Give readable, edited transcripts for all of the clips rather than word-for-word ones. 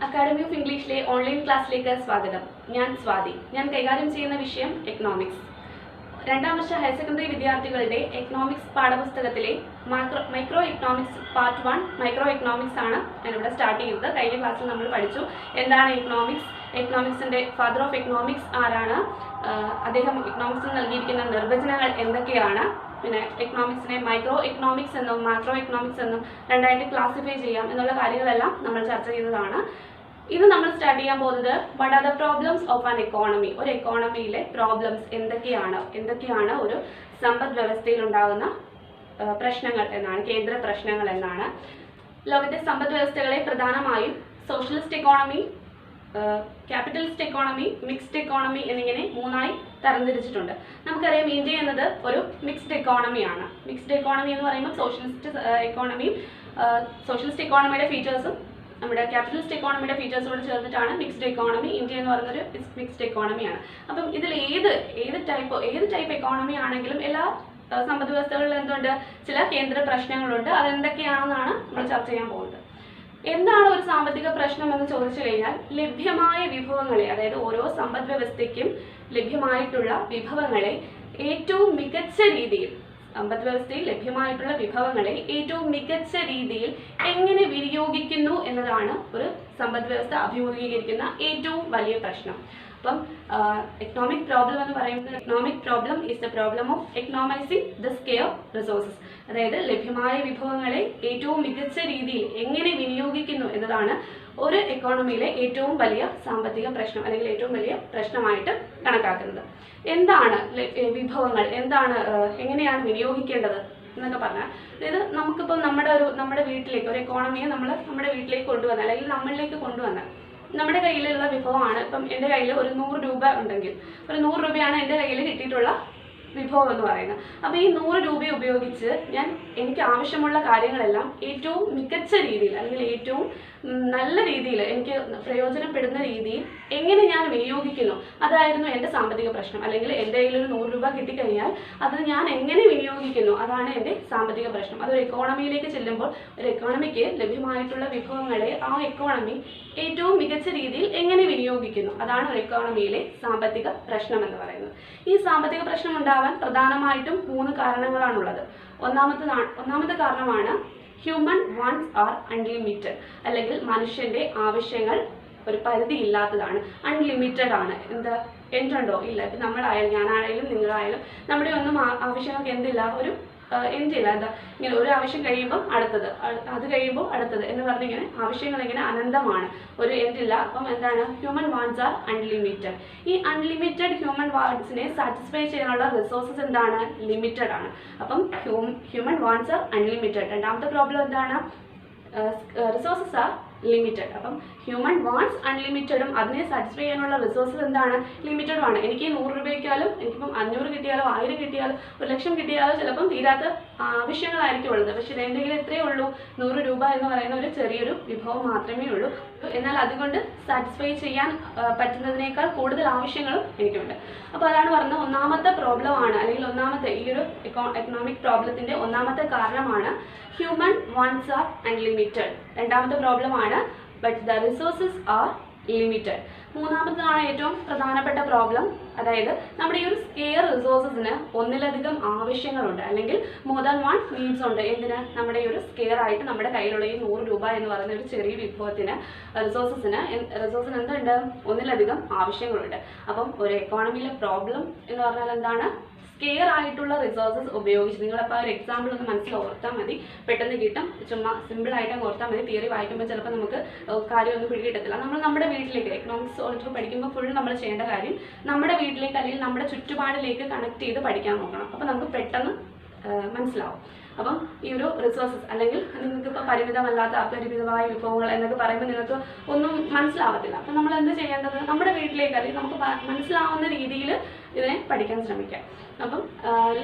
Academy of ഇംഗ്ലീഷിലെ online ക്ലാസ്സിലേക്ക് സ്വാഗതം. ഞാൻ സ്വാതി. ഞാൻ കൈകാര്യം ചെയ്യുന്ന വിഷയം എക്കണോമിക്സ്. രണ്ടാം വർഷ ഹയർ സെക്കൻഡറി വിദ്യാർത്ഥികളുടെ എക്കണോമിക്സ് പാഠപുസ്തകത്തിലെ micro economics part 1 micro economics ആണ് ഞാനിവിടെ സ്റ്റാർട്ട് ചെയ്തത്. കഴിഞ്ഞ ക്ലാസ്സിൽ നമ്മൾ പഠിച്ചു എന്താണ് എക്കണോമിക്സ്, എക്കണോമിക്സിൻ്റെ ഫാദർ ഓഫ് എക്കണോമിക്സ് ആരാണ്, അദ്ദേഹം എക്കണോമിക്സിൽ നൽകിയിരിക്കുന്ന നിർവചനങ്ങൾ എന്തൊക്കെയാണ്, പിന്നെ എക്കണോമിക്സിനെ മൈക്രോ എക്കണോമിക്സ് എന്നും മാക്രോ എക്കണോമിക്സ് എന്നും രണ്ടായിട്ട് ക്ലാസിഫൈ ചെയ്യാം എന്നുള്ള കാര്യങ്ങളെല്ലാം നമ്മൾ ചർച്ച ചെയ്തതാണ്. ഇന്ന് നമ്മൾ സ്റ്റാർട്ട് ചെയ്യാൻ പോകുന്നത് what are the problems of an economy. ഒരു എക്കോണമിയിലെ പ്രോബ്ലംസ് എന്തൊക്കെയാണ് ഒരു സമ്പദ് വ്യവസ്ഥയിൽ ഉണ്ടാകുന്ന പ്രശ്നങ്ങൾ എന്നാണ്, കേന്ദ്ര പ്രശ്നങ്ങൾ എന്നാണ്. ലോകത്തെ സമ്പദ് വ്യവസ്ഥകളെ പ്രധാനമായും socialist economy, capitalist economy, mixed economy എന്നിങ്ങനെ മൂന്നായി തരംതിരിച്ചിട്ടുണ്ട്. നമുക്കറിയാം ഇന്ത്യ എന്നത് ഒരു മിക്സ്ഡ് എക്കോണമിയാണ്. മിക്സ്ഡ് എക്കോണമി എന്ന് പറയുമ്പോൾ സോഷ്യലിസ്റ്റ് എക്കോണമിയുടെ ഫീച്ചേഴ്സും നമ്മുടെ ക്യാപിറ്റലിസ്റ്റ് എക്കോണമിയുടെ ഫീച്ചേഴ്സോട് ചേർന്നിട്ടാണ് മിക്സ്ഡ് എക്കോണമി. ഇന്ത്യ എന്ന് പറയുന്നൊരു മിക്സ്ഡ് എക്കോണമിയാണ്. അപ്പം ഇതിൽ ഏത് ടൈപ്പ് എക്കോണമി ആണെങ്കിലും എല്ലാ സമ്പദ് വ്യവസ്ഥകളിലും എന്തുണ്ട്, ചില കേന്ദ്ര പ്രശ്നങ്ങളുണ്ട്. അതെന്തൊക്കെയാണെന്നാണ് നമ്മൾ ചർച്ച ചെയ്യാൻ പോകുന്നത്. എന്താണ് ഒരു സാമ്പത്തിക പ്രശ്നം എന്ന് ചോദിച്ചു കഴിഞ്ഞാൽ ലഭ്യമായ വിഭവങ്ങളെ, അതായത് ഓരോ സമ്പദ് വ്യവസ്ഥയ്ക്കും ലഭ്യമായിട്ടുള്ള വിഭവങ്ങളെ ഏറ്റവും മികച്ച രീതിയിൽ, സമ്പദ് വ്യവസ്ഥയിൽ ലഭ്യമായിട്ടുള്ള വിഭവങ്ങളെ ഏറ്റവും മികച്ച രീതിയിൽ എങ്ങനെ വിനിയോഗിക്കുന്നു എന്നതാണ് ഒരു സമ്പദ് വ്യവസ്ഥ അഭിമുഖീകരിക്കുന്ന ഏറ്റവും വലിയ പ്രശ്നം. അപ്പം എക്കണോമിക് പ്രോബ്ലം എന്ന് പറയുന്നത്, economic problem is the problem of economising the scarce resources. അതായത് ലഭ്യമായ വിഭവങ്ങളെ ഏറ്റവും മികച്ച രീതിയിൽ എങ്ങനെ വിനിയോഗിക്കുന്നു എന്നതാണ് ഒരു എക്കോണമിയിലെ ഏറ്റവും വലിയ സാമ്പത്തിക പ്രശ്നം, അല്ലെങ്കിൽ ഏറ്റവും വലിയ പ്രശ്നമായിട്ട് കണക്കാക്കുന്നത്. എന്താണ് വിഭവങ്ങൾ, എങ്ങനെയാണ് വിനിയോഗിക്കേണ്ടത് എന്നൊക്കെ പറഞ്ഞാൽ, അതായത് നമുക്കിപ്പോൾ നമ്മുടെ വീട്ടിലേക്ക് ഒരു എക്കോണമിയെ നമ്മുടെ വീട്ടിലേക്ക് കൊണ്ടുവന്നാൽ, അല്ലെങ്കിൽ നമ്മളിലേക്ക് കൊണ്ടുവന്നാൽ, നമ്മുടെ കയ്യിലുള്ള വിഭവമാണ്. ഇപ്പം എൻ്റെ കയ്യിൽ ഒരു 100 രൂപ ഉണ്ടെങ്കിൽ, ഒരു 100 രൂപയാണ് എൻ്റെ കയ്യിൽ കിട്ടിയിട്ടുള്ള വിഭവം എന്ന് പറയുന്നത്. അപ്പോൾ ഈ 100 രൂപ ഉപയോഗിച്ച് എനിക്ക് ആവശ്യമുള്ള കാര്യങ്ങളെല്ലാം ഏറ്റവും മികച്ച രീതിയിൽ, അല്ലെങ്കിൽ ഏറ്റവും നല്ല രീതിയിൽ, എനിക്ക് പ്രയോജനപ്പെടുന്ന രീതിയിൽ എങ്ങനെ ഞാൻ വിനിയോഗിക്കുന്നു, അതായിരുന്നു എൻ്റെ സാമ്പത്തിക പ്രശ്നം. അല്ലെങ്കിൽ എൻ്റെ കയ്യിൽ ഒരു 100 രൂപ കിട്ടിക്കഴിഞ്ഞാൽ അത് ഞാൻ എങ്ങനെ വിനിയോഗിക്കുന്നു, അതാണ് എൻ്റെ സാമ്പത്തിക പ്രശ്നം. അതൊരു എക്കോണമിയിലേക്ക് ചെല്ലുമ്പോൾ ഒരു എക്കോണമിക്ക് ലഭ്യമായിട്ടുള്ള വിഭവങ്ങളെ ആ എക്കോണമി ഏറ്റവും മികച്ച രീതിയിൽ എങ്ങനെ വിനിയോഗിക്കുന്നു, അതാണ് ഒരു എക്കോണമിയിലെ സാമ്പത്തിക പ്രശ്നം എന്ന് പറയുന്നത്. ഈ സാമ്പത്തിക പ്രശ്നം ഉണ്ടാവാൻ പ്രധാനമായിട്ടും 3 കാരണങ്ങളാണുള്ളത്. ഒന്നാമത്തെ കാരണമാണ് ഹ്യൂമൻ വാണ്ട്സ് ആർ അൺലിമിറ്റഡ്, അല്ലെങ്കിൽ മനുഷ്യന്റെ ആവശ്യങ്ങൾ ഒരു പരിധി ഇല്ലാത്തതാണ്, അൺലിമിറ്റഡ് ആണ്. എന്തുണ്ടോ ഇല്ല. ഇപ്പം നമ്മളായാലും, ഞാനായാലും, നിങ്ങളായാലും, നമ്മുടെ ഒന്നും ആവശ്യങ്ങൾക്ക് ഒരു എന്തില്ല. ഇങ്ങനെ ഒരു ആവശ്യം കഴിയുമ്പോൾ അടുത്തത്, അത് കഴിയുമ്പോൾ അടുത്തത് എന്ന് പറഞ്ഞിങ്ങനെ ആവശ്യങ്ങൾ ഇങ്ങനെ അനന്തമാണ്, ഒരു എന്തില്ല. അപ്പം എന്താണ്, ഹ്യൂമൻ വാണ്ട്സ് ആർ അൺലിമിറ്റഡ്. ഈ അൺലിമിറ്റഡ് ഹ്യൂമൻ വാണ്ട്സിനെ സാറ്റിസ്ഫൈ ചെയ്യാനുള്ള റിസോഴ്സസ് എന്താണ്, ലിമിറ്റഡ് ആണ്. അപ്പം ഹ്യൂമൻ വാണ്ട്സ് ആർ അൺലിമിറ്റഡ്. രണ്ടാമത്തെ പ്രോബ്ലം എന്താണ്, റിസോഴ്സസ് ആർ ലിമിറ്റഡ്. അപ്പം ഹ്യൂമൻ വാണ്ട്സ് അൺലിമിറ്റഡും അതിനെ സാറ്റിസ്ഫൈ ചെയ്യാനുള്ള റിസോഴ്സസ് എന്താണ്, ലിമിറ്റഡും ആണ്. എനിക്ക് 100 രൂപയ്ക്കാലും എനിക്കിപ്പം 500 കിട്ടിയാലോ 1000 കിട്ടിയാലോ 1,00,000 കിട്ടിയാലോ ചിലപ്പം തീരാത്ത ആവശ്യങ്ങളായിരിക്കും ഉള്ളത്. പക്ഷെ എൻ്റെ കയ്യിൽ എത്രയേ ഉള്ളൂ, 100 രൂപ എന്ന് പറയുന്ന ഒരു ചെറിയൊരു വിഭവം മാത്രമേ ഉള്ളൂ. എന്നാൽ അതുകൊണ്ട് സാറ്റിസ്ഫൈ ചെയ്യാൻ പറ്റുന്നതിനേക്കാൾ കൂടുതൽ ആവശ്യങ്ങളും എനിക്കുണ്ട്. അപ്പോൾ അതാണ് പറഞ്ഞത്, ഒന്നാമത്തെ പ്രോബ്ലമാണ്, അല്ലെങ്കിൽ ഒന്നാമത്തെ ഈ ഒരു എക്കണോമിക് പ്രോബ്ലത്തിൻ്റെ ഒന്നാമത്തെ കാരണമാണ് ഹ്യൂമൻ വാണ്ട്സ് ആർ അൺലിമിറ്റഡ്. രണ്ടാമത്തെ പ്രോബ്ലമാണ് but the resources are limited. മൂന്നാമത്തേതാണ് ഏറ്റവും പ്രധാനപ്പെട്ട പ്രോബ്ലം, അതായത് നമ്മുടെ ഈ ഒരു സ്കെയർ റിസോഴ്സസിന് ഒന്നിലധികം ആവശ്യങ്ങളുണ്ട്, അല്ലെങ്കിൽ മോർ ദാൻ 1 നീഡ്സ് ഉണ്ട്. നമ്മുടെ ഈ ഒരു സ്കെയർ ആയിട്ട് നമ്മുടെ കയ്യിലുള്ള ഈ 100 രൂപ എന്ന് പറയുന്ന ഒരു ചെറിയ വിഭവത്തിന്, റിസോഴ്സിന് എന്തുണ്ട്, ഒന്നിലധികം ആവശ്യങ്ങളുണ്ട്. അപ്പം ഒരു എക്കോണമിയിലെ പ്രോബ്ലം എന്ന് പറഞ്ഞാൽ എന്താണ്, സ്കെയർ ആയിട്ടുള്ള റിസോഴ്സസ് ഉപയോഗിച്ച്, നിങ്ങളപ്പോൾ ഒരു എക്സാമ്പിൾ ഒന്ന് മനസ്സിൽ ഓർത്താൽ മതി, പെട്ടെന്ന് കിട്ടും. ചുമ്മാ സിമ്പിളായിട്ട് ഓർത്താൽ മതി. തിയറി വായിക്കുമ്പോൾ ചിലപ്പോൾ നമുക്ക് കാര്യമൊന്നും പിടികിട്ടത്തില്ല. നമ്മുടെ വീട്ടിലേക്ക് എക്കണോമിക്സ് ഓൾറെഡി പഠിക്കുമ്പോൾ ഫുൾ നമ്മൾ ചെയ്യേണ്ട കാര്യം നമ്മുടെ വീട്ടിലേക്ക്, അല്ലെങ്കിൽ നമ്മുടെ ചുറ്റുപാടിലേക്ക് കണക്ട് ചെയ്ത് പഠിക്കാൻ നോക്കണം. അപ്പോൾ നമുക്ക് പെട്ടെന്ന് മനസ്സിലാവും. അപ്പം ഈ ഒരു റിസോഴ്സസ്, അല്ലെങ്കിൽ നിങ്ങൾക്കിപ്പോൾ പരിമിതമല്ലാത്ത അപരിമിതമായ വിഭവങ്ങൾ എന്നൊക്കെ പറയുമ്പോൾ നിങ്ങൾക്ക് ഒന്നും മനസ്സിലാവത്തില്ല. അപ്പം നമ്മൾ എന്ത് ചെയ്യേണ്ടത്, നമ്മുടെ വീട്ടിലേക്ക്, അല്ലെങ്കിൽ നമുക്ക് മനസ്സിലാവുന്ന രീതിയിൽ ഇതിനെ പഠിക്കാൻ ശ്രമിക്കാം. അപ്പം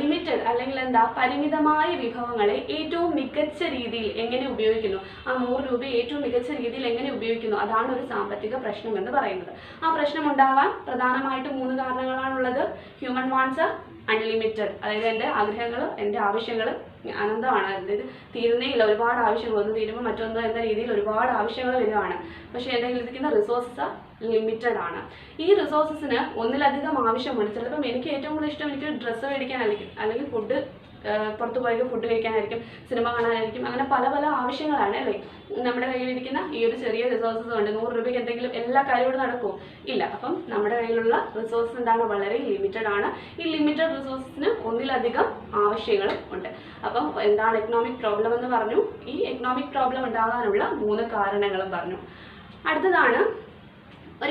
ലിമിറ്റഡ്, അല്ലെങ്കിൽ പരിമിതമായ വിഭവങ്ങളെ ഏറ്റവും മികച്ച രീതിയിൽ എങ്ങനെ ഉപയോഗിക്കുന്നു, ആ 100 രൂപ ഏറ്റവും മികച്ച രീതിയിൽ എങ്ങനെ ഉപയോഗിക്കുന്നു, അതാണ് ഒരു സാമ്പത്തിക പ്രശ്നം എന്ന് പറയുന്നത്. ആ പ്രശ്നം ഉണ്ടാവാൻ പ്രധാനമായിട്ടും 3 കാരണങ്ങളാണുള്ളത്. ഹ്യൂമൻ വാണ്ട്സ് ആർ അൺലിമിറ്റഡ്, അതായത് എൻ്റെ ആഗ്രഹങ്ങൾ, എൻ്റെ ആവശ്യങ്ങൾ അനന്തമാണ്. അതായത് തീരുന്നേയില്ല, ഒരുപാട് ആവശ്യങ്ങൾ, ഒന്ന് തീരുമ്പോൾ മറ്റൊന്ന് എന്ന രീതിയിൽ ഒരുപാട് ആവശ്യങ്ങൾ വരുവാണ്. പക്ഷേ എൻ്റെ കയ്യിൽ ഇരിക്കുന്ന റിസോഴ്സസ് ലിമിറ്റഡ് ആണ്. ഈ റിസോഴ്സസിന് ഒന്നിലധികം ആവശ്യമുണ്ട്. ചിലപ്പം എനിക്ക് ഏറ്റവും കൂടുതൽ ഇഷ്ടം എനിക്ക് ഡ്രസ്സ് മേടിക്കാനായിരിക്കും, അല്ലെങ്കിൽ ഫുഡ് പുറത്ത് പോയി ഫുഡ് കഴിക്കാനായിരിക്കും, സിനിമ കാണാനായിരിക്കും, അങ്ങനെ പല പല ആവശ്യങ്ങളാണ് അല്ലേ. നമ്മുടെ കയ്യിലിരിക്കുന്ന ഈ ഒരു ചെറിയ റിസോഴ്സസ് കൊണ്ട് 100 രൂപയ്ക്ക് എന്തെങ്കിലും എല്ലാ കാര്യവും നടക്കുമോ? ഇല്ല. അപ്പം നമ്മുടെ കയ്യിലുള്ള റിസോഴ്സസ് എന്താണ്? വളരെ ലിമിറ്റഡ് ആണ്. ഈ ലിമിറ്റഡ് റിസോഴ്സസിന് ഒന്നിലധികം ആവശ്യങ്ങളും ഉണ്ട്. അപ്പം എന്താണ് എക്കണോമിക് പ്രോബ്ലം എന്ന് പറഞ്ഞു. ഈ എക്കണോമിക് പ്രോബ്ലം ഉണ്ടാകാനുള്ള 3 കാരണങ്ങളും പറഞ്ഞു. അടുത്തതാണ്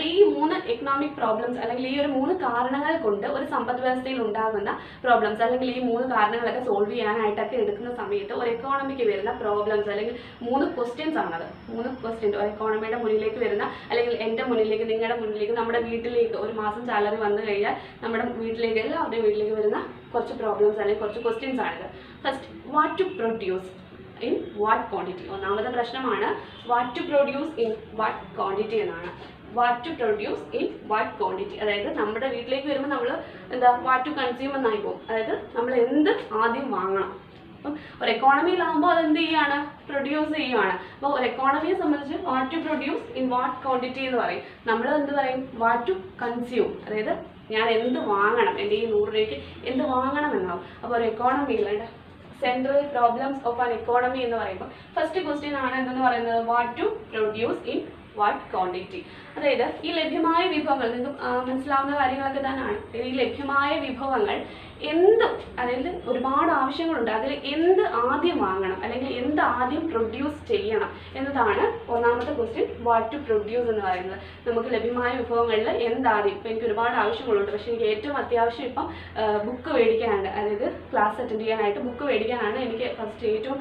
ഈ 3 എക്കണോമിക് പ്രോബ്ലംസ്, അല്ലെങ്കിൽ ഈ ഒരു 3 കാരണങ്ങൾ കൊണ്ട് ഒരു സമ്പദ് വ്യവസ്ഥയിൽ ഉണ്ടാകുന്ന പ്രോബ്ലംസ്, അല്ലെങ്കിൽ ഈ 3 കാരണങ്ങളൊക്കെ സോൾവ് ചെയ്യാനായിട്ടൊക്കെ എടുക്കുന്ന സമയത്ത് ഒരു എക്കോണമിക്ക് വരുന്ന പ്രോബ്ലംസ്, അല്ലെങ്കിൽ 3 ക്വസ്റ്റ്യൻസ് ആണത്. 3 ക്വസ്റ്റ്യൻ ഒരു എക്കോണമിയുടെ മുന്നിലേക്ക് വരുന്ന, അല്ലെങ്കിൽ എൻ്റെ മുന്നിലേക്ക്, നിങ്ങളുടെ മുന്നിലേക്ക്, നമ്മുടെ വീട്ടിലേക്ക് ഒരു മാസം സാലറി വന്നു കഴിഞ്ഞാൽ നമ്മുടെ വീട്ടിലേക്ക്, എല്ലാവരുടെയും വീട്ടിലേക്ക് വരുന്ന കുറച്ച് പ്രോബ്ലംസ് അല്ലെങ്കിൽ കുറച്ച് ക്വസ്റ്റ്യൻസ് ആണിത്. First, what to produce in what quantity. ഒന്നാമത്തെ പ്രശ്നമാണ് what to produce in what quantity എന്നാണ്. What to produce in what quantity, അതായത് നമ്മുടെ വീട്ടിലേക്ക് വരുമ്പോൾ നമ്മൾ എന്താ വാട്ട് ടു കൺസ്യൂം എന്നായി പോകും. അതായത് നമ്മൾ എന്ത് ആദ്യം വാങ്ങണം. അപ്പം ഒരു എക്കോണമിയിലാകുമ്പോൾ അതെന്ത് ചെയ്യുകയാണ്? പ്രൊഡ്യൂസ് ചെയ്യുകയാണ്. അപ്പോൾ ഒരു എക്കോണമിയെ സംബന്ധിച്ച് what to produce in what quantity എന്ന് പറയും. നമ്മൾ എന്ത് പറയും? വാട്ട് ടു കൺസ്യൂം, അതായത് ഞാൻ എന്ത് വാങ്ങണം, എൻ്റെ ഈ 100 രൂപയ്ക്ക് എന്ത് വാങ്ങണം എന്നാവും. അപ്പോൾ ഒരു എക്കോണമിയിൽ central problems of an economy എന്ന് പറയുമ്പോൾ ഫസ്റ്റ് ക്വസ്റ്റ്യൻ ആണ് എന്തെന്ന് പറയുന്നത്? What to produce in what quantity. അതായത് ഈ ലഭ്യമായ വിഭവങ്ങൾ, നിങ്ങൾക്ക് മനസ്സിലാവുന്ന കാര്യങ്ങളൊക്കെ തന്നെയാണ്. ഈ ലഭ്യമായ വിഭവങ്ങൾ എന്ത്, അതായത് ഒരുപാട് ആവശ്യങ്ങളുണ്ട്, അതിൽ എന്ത് ആദ്യം വാങ്ങണം, അല്ലെങ്കിൽ എന്ത് ആദ്യം പ്രൊഡ്യൂസ് ചെയ്യണം എന്നതാണ് ഒന്നാമത്തെ ക്വസ്റ്റ്യൻ, വാട്ട് ടു പ്രൊഡ്യൂസ് എന്ന് പറയുന്നത്. നമുക്ക് ലഭ്യമായ വിഭവങ്ങളിൽ എന്താദ്യം, ഇപ്പം എനിക്ക് ഒരുപാട് ആവശ്യങ്ങളുണ്ട്, പക്ഷേ എനിക്ക് ഏറ്റവും അത്യാവശ്യം ഇപ്പം ബുക്ക് മേടിക്കാനുണ്ട്, അതായത് ക്ലാസ് അറ്റൻഡ് ചെയ്യാനായിട്ട് ബുക്ക് മേടിക്കാനാണ് എനിക്ക് ഫസ്റ്റ് ഏറ്റവും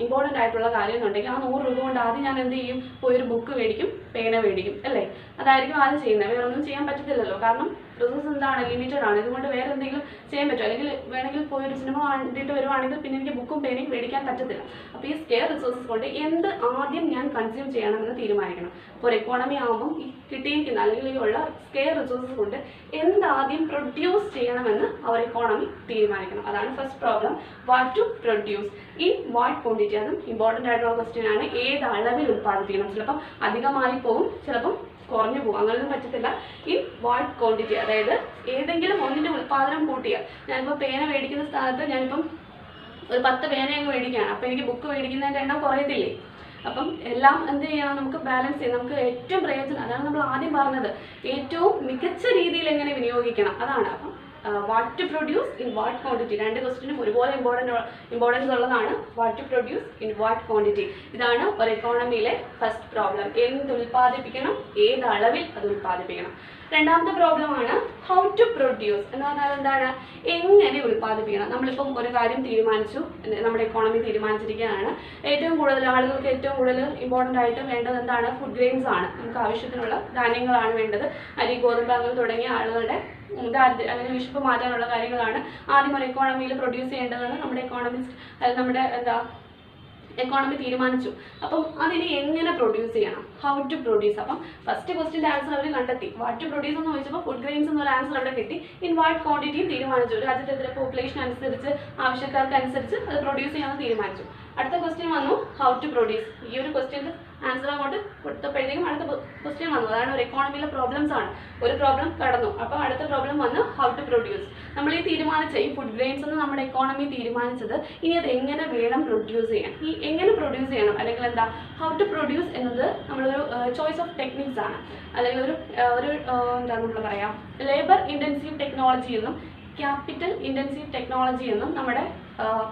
ഇമ്പോർട്ടൻ്റ് ആയിട്ടുള്ള കാര്യം എന്നുണ്ടെങ്കിൽ ആ 100 രൂപ കൊണ്ട് ആദ്യം ഞാൻ എന്ത് ചെയ്യും? പോയൊരു ബുക്ക് മേടിക്കും, പേന മേടിക്കും അല്ലേ. അതായിരിക്കും ആദ്യം ചെയ്യുന്നത്. വേറെ ഒന്നും ചെയ്യാൻ പറ്റത്തില്ലല്ലോ, കാരണം റിസോഴ്സ് എന്താണ്? ലിമിറ്റഡ് ആണ്. ഇതുകൊണ്ട് വേറെ എന്തെങ്കിലും ചെയ്യാൻ പറ്റുമോ? അല്ലെങ്കിൽ വേണമെങ്കിൽ പോയൊരു സിനിമ കണ്ടിട്ട് വരുവാണെങ്കിൽ പിന്നെ എനിക്ക് ബുക്കും പേനയും മേടിക്കാൻ പറ്റത്തില്ല. അപ്പോൾ ഈ സ്കെയർ റിസോഴ്സസ് കൊണ്ട് എന്ത് ആദ്യം ഞാൻ കൺസ്യൂം ചെയ്യണമെന്ന് തീരുമാനിക്കണം. അപ്പോൾ ഒരു എക്കോണമി ആകുമ്പം ഈ കിട്ടിയിരിക്കുന്ന, അല്ലെങ്കിൽ ഈ ഉള്ള സ്കെയർ റിസോഴ്സസ് കൊണ്ട് എന്താദ്യം പ്രൊഡ്യൂസ് ചെയ്യണമെന്ന് അവർ എക്കോണമി തീരുമാനിക്കണം. അതാണ് first problem, what to produce in what quantity. അതും ഇമ്പോർട്ടൻ്റ് ആയിട്ടുള്ള ക്വസ്റ്റ്യൻ ആണ്. ഏത് അളവിൽ ഉൽപ്പാദിപ്പിക്കണം? ചിലപ്പം അധികമായി പോകും, ചിലപ്പം കുറഞ്ഞു പോകും, അങ്ങനെയൊന്നും പറ്റത്തില്ല. ഇൻ വാട്ട് ക്വാണ്ടിറ്റി, അതായത് ഏതെങ്കിലും ഒന്നിൻ്റെ ഉൽപ്പാദനം കൂട്ടിയാൽ, ഞാനിപ്പോൾ പേന മേടിക്കുന്ന സ്ഥാനത്ത് ഞാനിപ്പം ഒരു 10 പേന അങ്ങ് മേടിക്കുകയാണ്, അപ്പോൾ എനിക്ക് ബുക്ക് മേടിക്കുന്നതിൻ്റെ എണ്ണം കുറയത്തില്ലേ? അപ്പം എല്ലാം എന്ത് ചെയ്യണം? നമുക്ക് ബാലൻസ് ചെയ്യണം. നമുക്ക് ഏറ്റവും പ്രയോജനം, അതാണ് നമ്മൾ ആദ്യം പറഞ്ഞത്, ഏറ്റവും മികച്ച രീതിയിൽ എങ്ങനെ വിനിയോഗിക്കണം, അതാണ്. അപ്പം what to produce in what quantity, 2 ക്വസ്റ്റിനും ഒരുപോലെ ഇമ്പോർട്ടൻസ് ഉള്ളതാണ്. What to produce in what quantity, ഇതാണ് ഒരു എക്കോണമിയിലെ ഫസ്റ്റ് പ്രോബ്ലം. എന്ത് ഉൽപ്പാദിപ്പിക്കണം, ഏത് അളവിൽ അത് ഉൽപ്പാദിപ്പിക്കണം. രണ്ടാമത്തെ പ്രോബ്ലമാണ് ഹൗ ടു പ്രൊഡ്യൂസ് എന്ന് പറഞ്ഞാൽ എന്താണ്? എങ്ങനെ ഉൽപ്പാദിപ്പിക്കണം. നമ്മളിപ്പം ഒരു കാര്യം തീരുമാനിച്ചു, നമ്മുടെ എക്കോണമി തീരുമാനിച്ചിരിക്കുകയാണ്. ഏറ്റവും കൂടുതൽ ആളുകൾക്ക് ഏറ്റവും കൂടുതൽ ഇമ്പോർട്ടൻ്റ് ആയിട്ട് വേണ്ടത് എന്താണ്? ഫുഡ് ഗ്രെയിൻസ് ആണ്. നമുക്ക് ആവശ്യത്തിനുള്ള ധാന്യങ്ങളാണ് വേണ്ടത്. അരി, ഗോതമ്പ് അങ്ങനെ തുടങ്ങിയ ആളുകളുടെ ദാരിദ്ര്യം അല്ലെങ്കിൽ വിശപ്പ് മാറ്റാനുള്ള കാര്യങ്ങളാണ് ആദ്യം ഒരു എക്കോണമിയിൽ പ്രൊഡ്യൂസ് ചെയ്യേണ്ടതെന്ന് നമ്മുടെ നമ്മുടെ എക്കോണമി തീരുമാനിച്ചു. അപ്പം അതിന് എങ്ങനെ പ്രൊഡ്യൂസ് ചെയ്യണം? How to produce. അപ്പം ഫസ്റ്റ് ക്വസ്റ്റിൻ്റെ ആൻസർ അവർ കണ്ടെത്തി. വാട്ട് ടു പ്രൊഡ്യൂസ് എന്ന് ചോദിച്ചപ്പോൾ ഫുഡ് ഗ്രെയിൻസ് എന്നൊരു ആൻസർ അവിടെ കിട്ടി. ഇൻ വാട്ട് ക്വാണ്ടിറ്റിയും തീരുമാനിച്ചു. രാജ്യത്തെ പോപ്പുലേഷൻ അനുസരിച്ച്, ആവശ്യക്കാർക്ക് അനുസരിച്ച് അത് പ്രൊഡ്യൂസ് ചെയ്യാമെന്ന് തീരുമാനിച്ചു. അടുത്ത ക്വസ്റ്റ്യൻ വന്നു ഹൗ ടു പ്രൊഡ്യൂസ്. ഈ ഒരു ക്വസ്റ്റ്യൻ്റെ ആൻസർ അങ്ങോട്ട് കൊടുത്തപ്പോഴത്തേക്കും അടുത്ത ക്വസ്റ്റ്യൻ വന്നു. അതാണ് ഒരു എക്കോണമിയിലെ പ്രോബ്ലംസ് ആണ്. ഒരു പ്രോബ്ലം കടന്നു, അപ്പോൾ അടുത്ത പ്രോബ്ലം വന്നു ഹൗ ടു പ്രൊഡ്യൂസ്. നമ്മൾ ഈ തീരുമാനിച്ച ഈ ഫുഡ് ഗ്രെയിൻസ് എന്ന് നമ്മുടെ എക്കോണമി തീരുമാനിച്ചത്, ഇനി അത് എങ്ങനെ വേണം പ്രൊഡ്യൂസ് ചെയ്യാൻ, ഈ എങ്ങനെ പ്രൊഡ്യൂസ് ചെയ്യണം, അല്ലെങ്കിൽ എന്താ ഹൗ ടു പ്രൊഡ്യൂസ് എന്നത് നമ്മളൊരു ചോയ്സ് ഓഫ് ടെക്നിക്സ് ആണ്. അല്ലെങ്കിൽ എന്താ നമ്മൾ പറയാം, ലേബർ ഇൻറ്റൻസീവ് ടെക്നോളജി എന്നും ക്യാപിറ്റൽ ഇൻറ്റൻസീവ് ടെക്നോളജി എന്നും നമ്മുടെ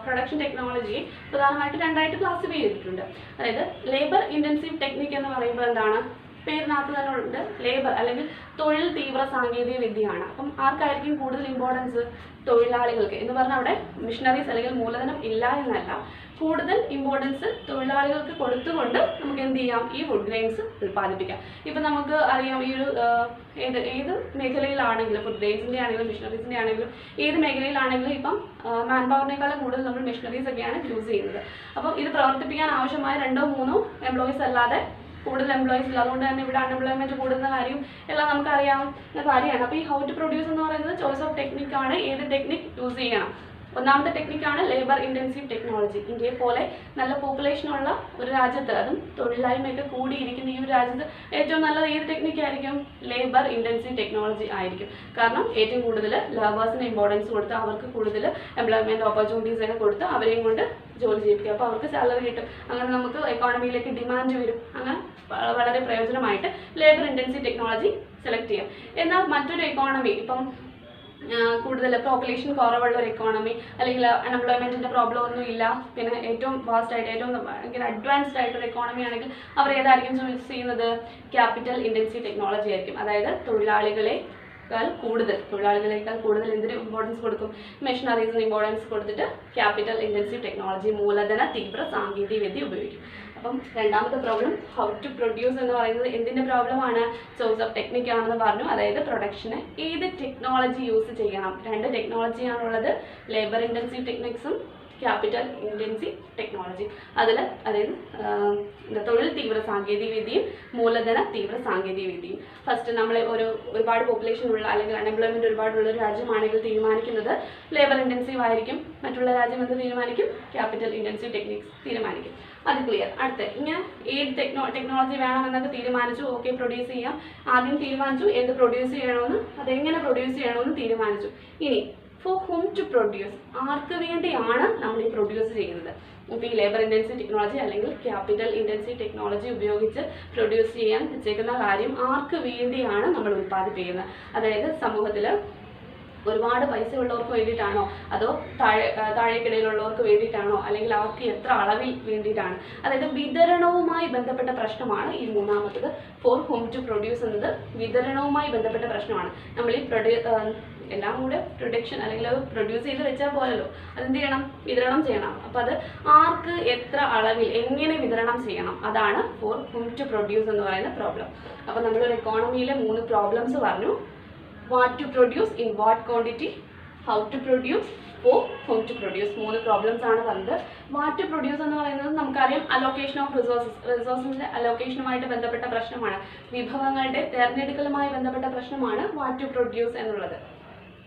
പ്രൊഡക്ഷൻ ടെക്നോളജിയെ പ്രധാനമായിട്ട് 2ആയിട്ട് ക്ലാസിഫൈ ചെയ്തിട്ടുണ്ട്. അതായത് ലേബർ ഇൻറ്റൻസീവ് ടെക്നിക്ക് എന്ന് പറയുമ്പോൾ എന്താണ്? പേരിനകത്ത് തന്നെ ഉണ്ട്, ലേബർ അല്ലെങ്കിൽ തൊഴിൽ തീവ്ര സാങ്കേതിക വിദ്യയാണ്. അപ്പം ആർക്കായിരിക്കും കൂടുതൽ ഇമ്പോർട്ടൻസ്? തൊഴിലാളികൾക്ക് എന്ന് പറഞ്ഞാൽ അവിടെ മിഷനറീസ് അല്ലെങ്കിൽ മൂലധനം ഇല്ല എന്നല്ല, കൂടുതൽ ഇമ്പോർട്ടൻസ് തൊഴിലാളികൾക്ക് കൊടുത്തുകൊണ്ട് നമുക്ക് എന്ത് ചെയ്യാം? ഈ ഫുഡ് ഗ്രെയിൻസ് ഉൽപ്പാദിപ്പിക്കാം. ഇപ്പം നമുക്ക് അറിയാം, ഈ ഒരു ഏത് മേഖലയിലാണെങ്കിലും, ഫുഡ് ഗ്രെയിൻസിൻ്റെ ആണെങ്കിലും മിഷനറീസിൻ്റെ ആണെങ്കിലും ഏത് മേഖലയിലാണെങ്കിലും ഇപ്പം മാൻ പവറിനേക്കാളും കൂടുതൽ നമ്മൾ മിഷനറീസ് ഒക്കെയാണ് യൂസ് ചെയ്യുന്നത്. അപ്പം ഇത് പ്രവർത്തിപ്പിക്കാൻ ആവശ്യമായ 2 or 3 എംപ്ലോയീസ് അല്ലാതെ കൂടുതൽ എംപ്ലോയീസ് ഇല്ല, അതുകൊണ്ട് തന്നെ ഇവിടെ അൺഎംപ്ലോയ്മെന്റ് കൂടുന്ന കാര്യം എല്ലാം നമുക്കറിയാവുന്ന കാര്യമാണ്. അപ്പോൾ ഈ ഹൗ ടു പ്രൊഡ്യൂസ് എന്ന് പറയുന്നത് ചോയ്സ് ഓഫ് ടെക്നിക്കാണ്. ഏത് ടെക്നിക് യൂസ് ചെയ്യണം? ഒന്നാമത്തെ ടെക്നിക്കാണ് ലേബർ ഇൻറ്റൻസീവ് ടെക്നോളജി. ഇന്ത്യയെ പോലെ നല്ല പോപ്പുലേഷനുള്ള ഒരു രാജ്യത്ത്, അതും തൊഴിലില്ലായ്മയൊക്കെ കൂടിയിരിക്കുന്ന ഈ ഒരു രാജ്യത്ത് ഏറ്റവും നല്ലത് ഏത് ടെക്നിക്കായിരിക്കും? ലേബർ ഇൻറ്റൻസീവ് ടെക്നോളജി ആയിരിക്കും. കാരണം ഏറ്റവും കൂടുതൽ ലേബേഴ്സിന് ഇമ്പോർട്ടൻസ് കൊടുത്ത് അവർക്ക് കൂടുതൽ എംപ്ലോയ്മെൻറ്റ് ഓപ്പർച്യൂണിറ്റീസ് ഒക്കെ കൊടുത്ത് അവരെയും കൊണ്ട് ജോലി ചെയ്യിപ്പിക്കും. അപ്പോൾ അവർക്ക് സാലറി കിട്ടും. അങ്ങനെ നമുക്ക് എക്കോണമിയിലേക്ക് ഡിമാൻഡ് വരും. അങ്ങനെ വളരെ പ്രയോജനമായിട്ട് ലേബർ ഇൻറ്റൻസീവ് ടെക്നോളജി സെലക്ട് ചെയ്യാം. എന്നാൽ മറ്റൊരു എക്കോണമി, ഇപ്പം കൂടുതൽ പോപ്പുലേഷൻ കുറവുള്ള ഒരു എക്കോണമി, അല്ലെങ്കിൽ അൺഎംപ്ലോയ്മെൻറ്റിൻ്റെ പ്രോബ്ലം ഒന്നും ഇല്ല, പിന്നെ ഏറ്റവും ഫാസ്റ്റ് ആയിട്ട് ഏറ്റവും ഭയങ്കര അഡ്വാൻസ്ഡ് ആയിട്ടൊരു എക്കോണമി ആണെങ്കിൽ അവർ ഏതായിരിക്കും ചൂസ് ചെയ്യുന്നത്? ക്യാപിറ്റൽ ഇൻറ്റൻസീവ് ടെക്നോളജി ആയിരിക്കും. അതായത് തൊഴിലാളികളേക്കാൾ കൂടുതൽ എന്തിന് ഇമ്പോർട്ടൻസ് കൊടുക്കും? മെഷീനറീസിന് ഇമ്പോർട്ടൻസ് കൊടുത്തിട്ട് ക്യാപിറ്റൽ ഇൻറ്റൻസീവ് ടെക്നോളജി, മൂലധന തീവ്ര സാങ്കേതിക വിദ്യ ഉപയോഗിക്കും. അപ്പം രണ്ടാമത്തെ പ്രോബ്ലം ഹൗ ടു പ്രൊഡ്യൂസ് എന്ന് പറയുന്നത് എന്തിൻ്റെ പ്രോബ്ലമാണ്? ചോയ്സ് ഓഫ് ടെക്നിക് ആണെന്ന് പറഞ്ഞു. അതായത് പ്രൊഡക്ഷന് ഏത് ടെക്നോളജി യൂസ് ചെയ്യണം? രണ്ട് ടെക്നോളജിയാണുള്ളത്, ലേബർ ഇൻറ്റൻസീവ് ടെക്നിക്സും ക്യാപിറ്റൽ ഇൻറ്റൻസീവ് ടെക്നോളജി. അതായത് തൊഴിൽ തീവ്ര സാങ്കേതിക വിദ്യയും മൂലധന തീവ്ര സാങ്കേതിക വിദ്യയും. ഫസ്റ്റ് നമ്മൾ ഒരുപാട് പോപ്പുലേഷൻ ഉള്ള അല്ലെങ്കിൽ അൺഎംപ്ലോയ്മെൻറ്റ് ഒരുപാടുള്ള ഒരു രാജ്യമാണെങ്കിൽ തീരുമാനിക്കുന്നത് ലേബർ ഇൻറ്റൻസീവ് ആയിരിക്കും. മറ്റുള്ള രാജ്യം എന്ത് തീരുമാനിക്കും? ക്യാപിറ്റൽ ഇൻറ്റൻസീവ് ടെക്നിക്സ് തീരുമാനിക്കും. അത് ക്ലിയർ. അടുത്ത് ഇങ്ങനെ ഏത് ടെക്നോളജി വേണമെന്നൊക്കെ തീരുമാനിച്ചു. ഓക്കെ, പ്രൊഡ്യൂസ് ചെയ്യാം. ആദ്യം തീരുമാനിച്ചു എന്ത് പ്രൊഡ്യൂസ് ചെയ്യണമെന്ന്, അതെങ്ങനെ പ്രൊഡ്യൂസ് ചെയ്യണമെന്ന് തീരുമാനിച്ചു. ഇനി ഫോർ ഹൂം ടു പ്രൊഡ്യൂസ്, ആർക്ക് വേണ്ടിയാണ് നമ്മൾ ഈ പ്രൊഡ്യൂസ് ചെയ്യുന്നത്? ഇപ്പോൾ ഈ ലേബർ ഇൻറ്റൻസീവ് ടെക്നോളജി അല്ലെങ്കിൽ ക്യാപിറ്റൽ ഇൻറ്റൻസീവ് ടെക്നോളജി ഉപയോഗിച്ച് പ്രൊഡ്യൂസ് ചെയ്യാൻ വെച്ചേക്കുന്ന കാര്യം ആർക്ക് വേണ്ടിയാണ് നമ്മൾ ഉൽപ്പാദിപ്പിക്കുന്നത്? അതായത് സമൂഹത്തിൽ ഒരുപാട് പൈസ ഉള്ളവർക്ക് വേണ്ടിയിട്ടാണോ, അതോ താഴേക്കിടയിലുള്ളവർക്ക് വേണ്ടിയിട്ടാണോ, അല്ലെങ്കിൽ അവർക്ക് എത്ര അളവിൽ വേണ്ടിയിട്ടാണ്? അതായത് വിതരണവുമായി ബന്ധപ്പെട്ട പ്രശ്നമാണ് ഈ മൂന്നാമത്തത്. ഫോർ ഹോം ടു പ്രൊഡ്യൂസ് എന്നത് വിതരണവുമായി ബന്ധപ്പെട്ട പ്രശ്നമാണ്. നമ്മൾ ഈ എല്ലാം കൂടെ പ്രൊഡക്ഷൻ അല്ലെങ്കിൽ പ്രൊഡ്യൂസ് ചെയ്ത് വെച്ചാൽ പോലല്ലോ, അതെന്ത് ചെയ്യണം? വിതരണം ചെയ്യണം. അപ്പോൾ അത് ആർക്ക് എത്ര അളവിൽ എങ്ങനെ വിതരണം ചെയ്യണം, അതാണ് ഫോർ ഹോം ടു പ്രൊഡ്യൂസ് എന്ന് പറയുന്ന പ്രോബ്ലം. അപ്പോൾ നമ്മളൊരു എക്കോണമിയിലെ 3 പ്രോബ്ലംസ് പറഞ്ഞു. What to produce, in what quantity, how to produce, for whom to produce. 3 problems ആണ് പറഞ്ഞത്. വാട്ട് ടു പ്രൊഡ്യൂസ് എന്ന് പറയുന്നത് നമുക്കറിയാം അലോക്കേഷൻ ഓഫ് റിസോഴ്സിൻ്റെ അലോക്കേഷനുമായിട്ട് ബന്ധപ്പെട്ട പ്രശ്നമാണ്. വിഭവങ്ങളുടെ തിരഞ്ഞെടുക്കലുമായി ബന്ധപ്പെട്ട പ്രശ്നമാണ് വാട്ട് ടു പ്രൊഡ്യൂസ് എന്നുള്ളത്.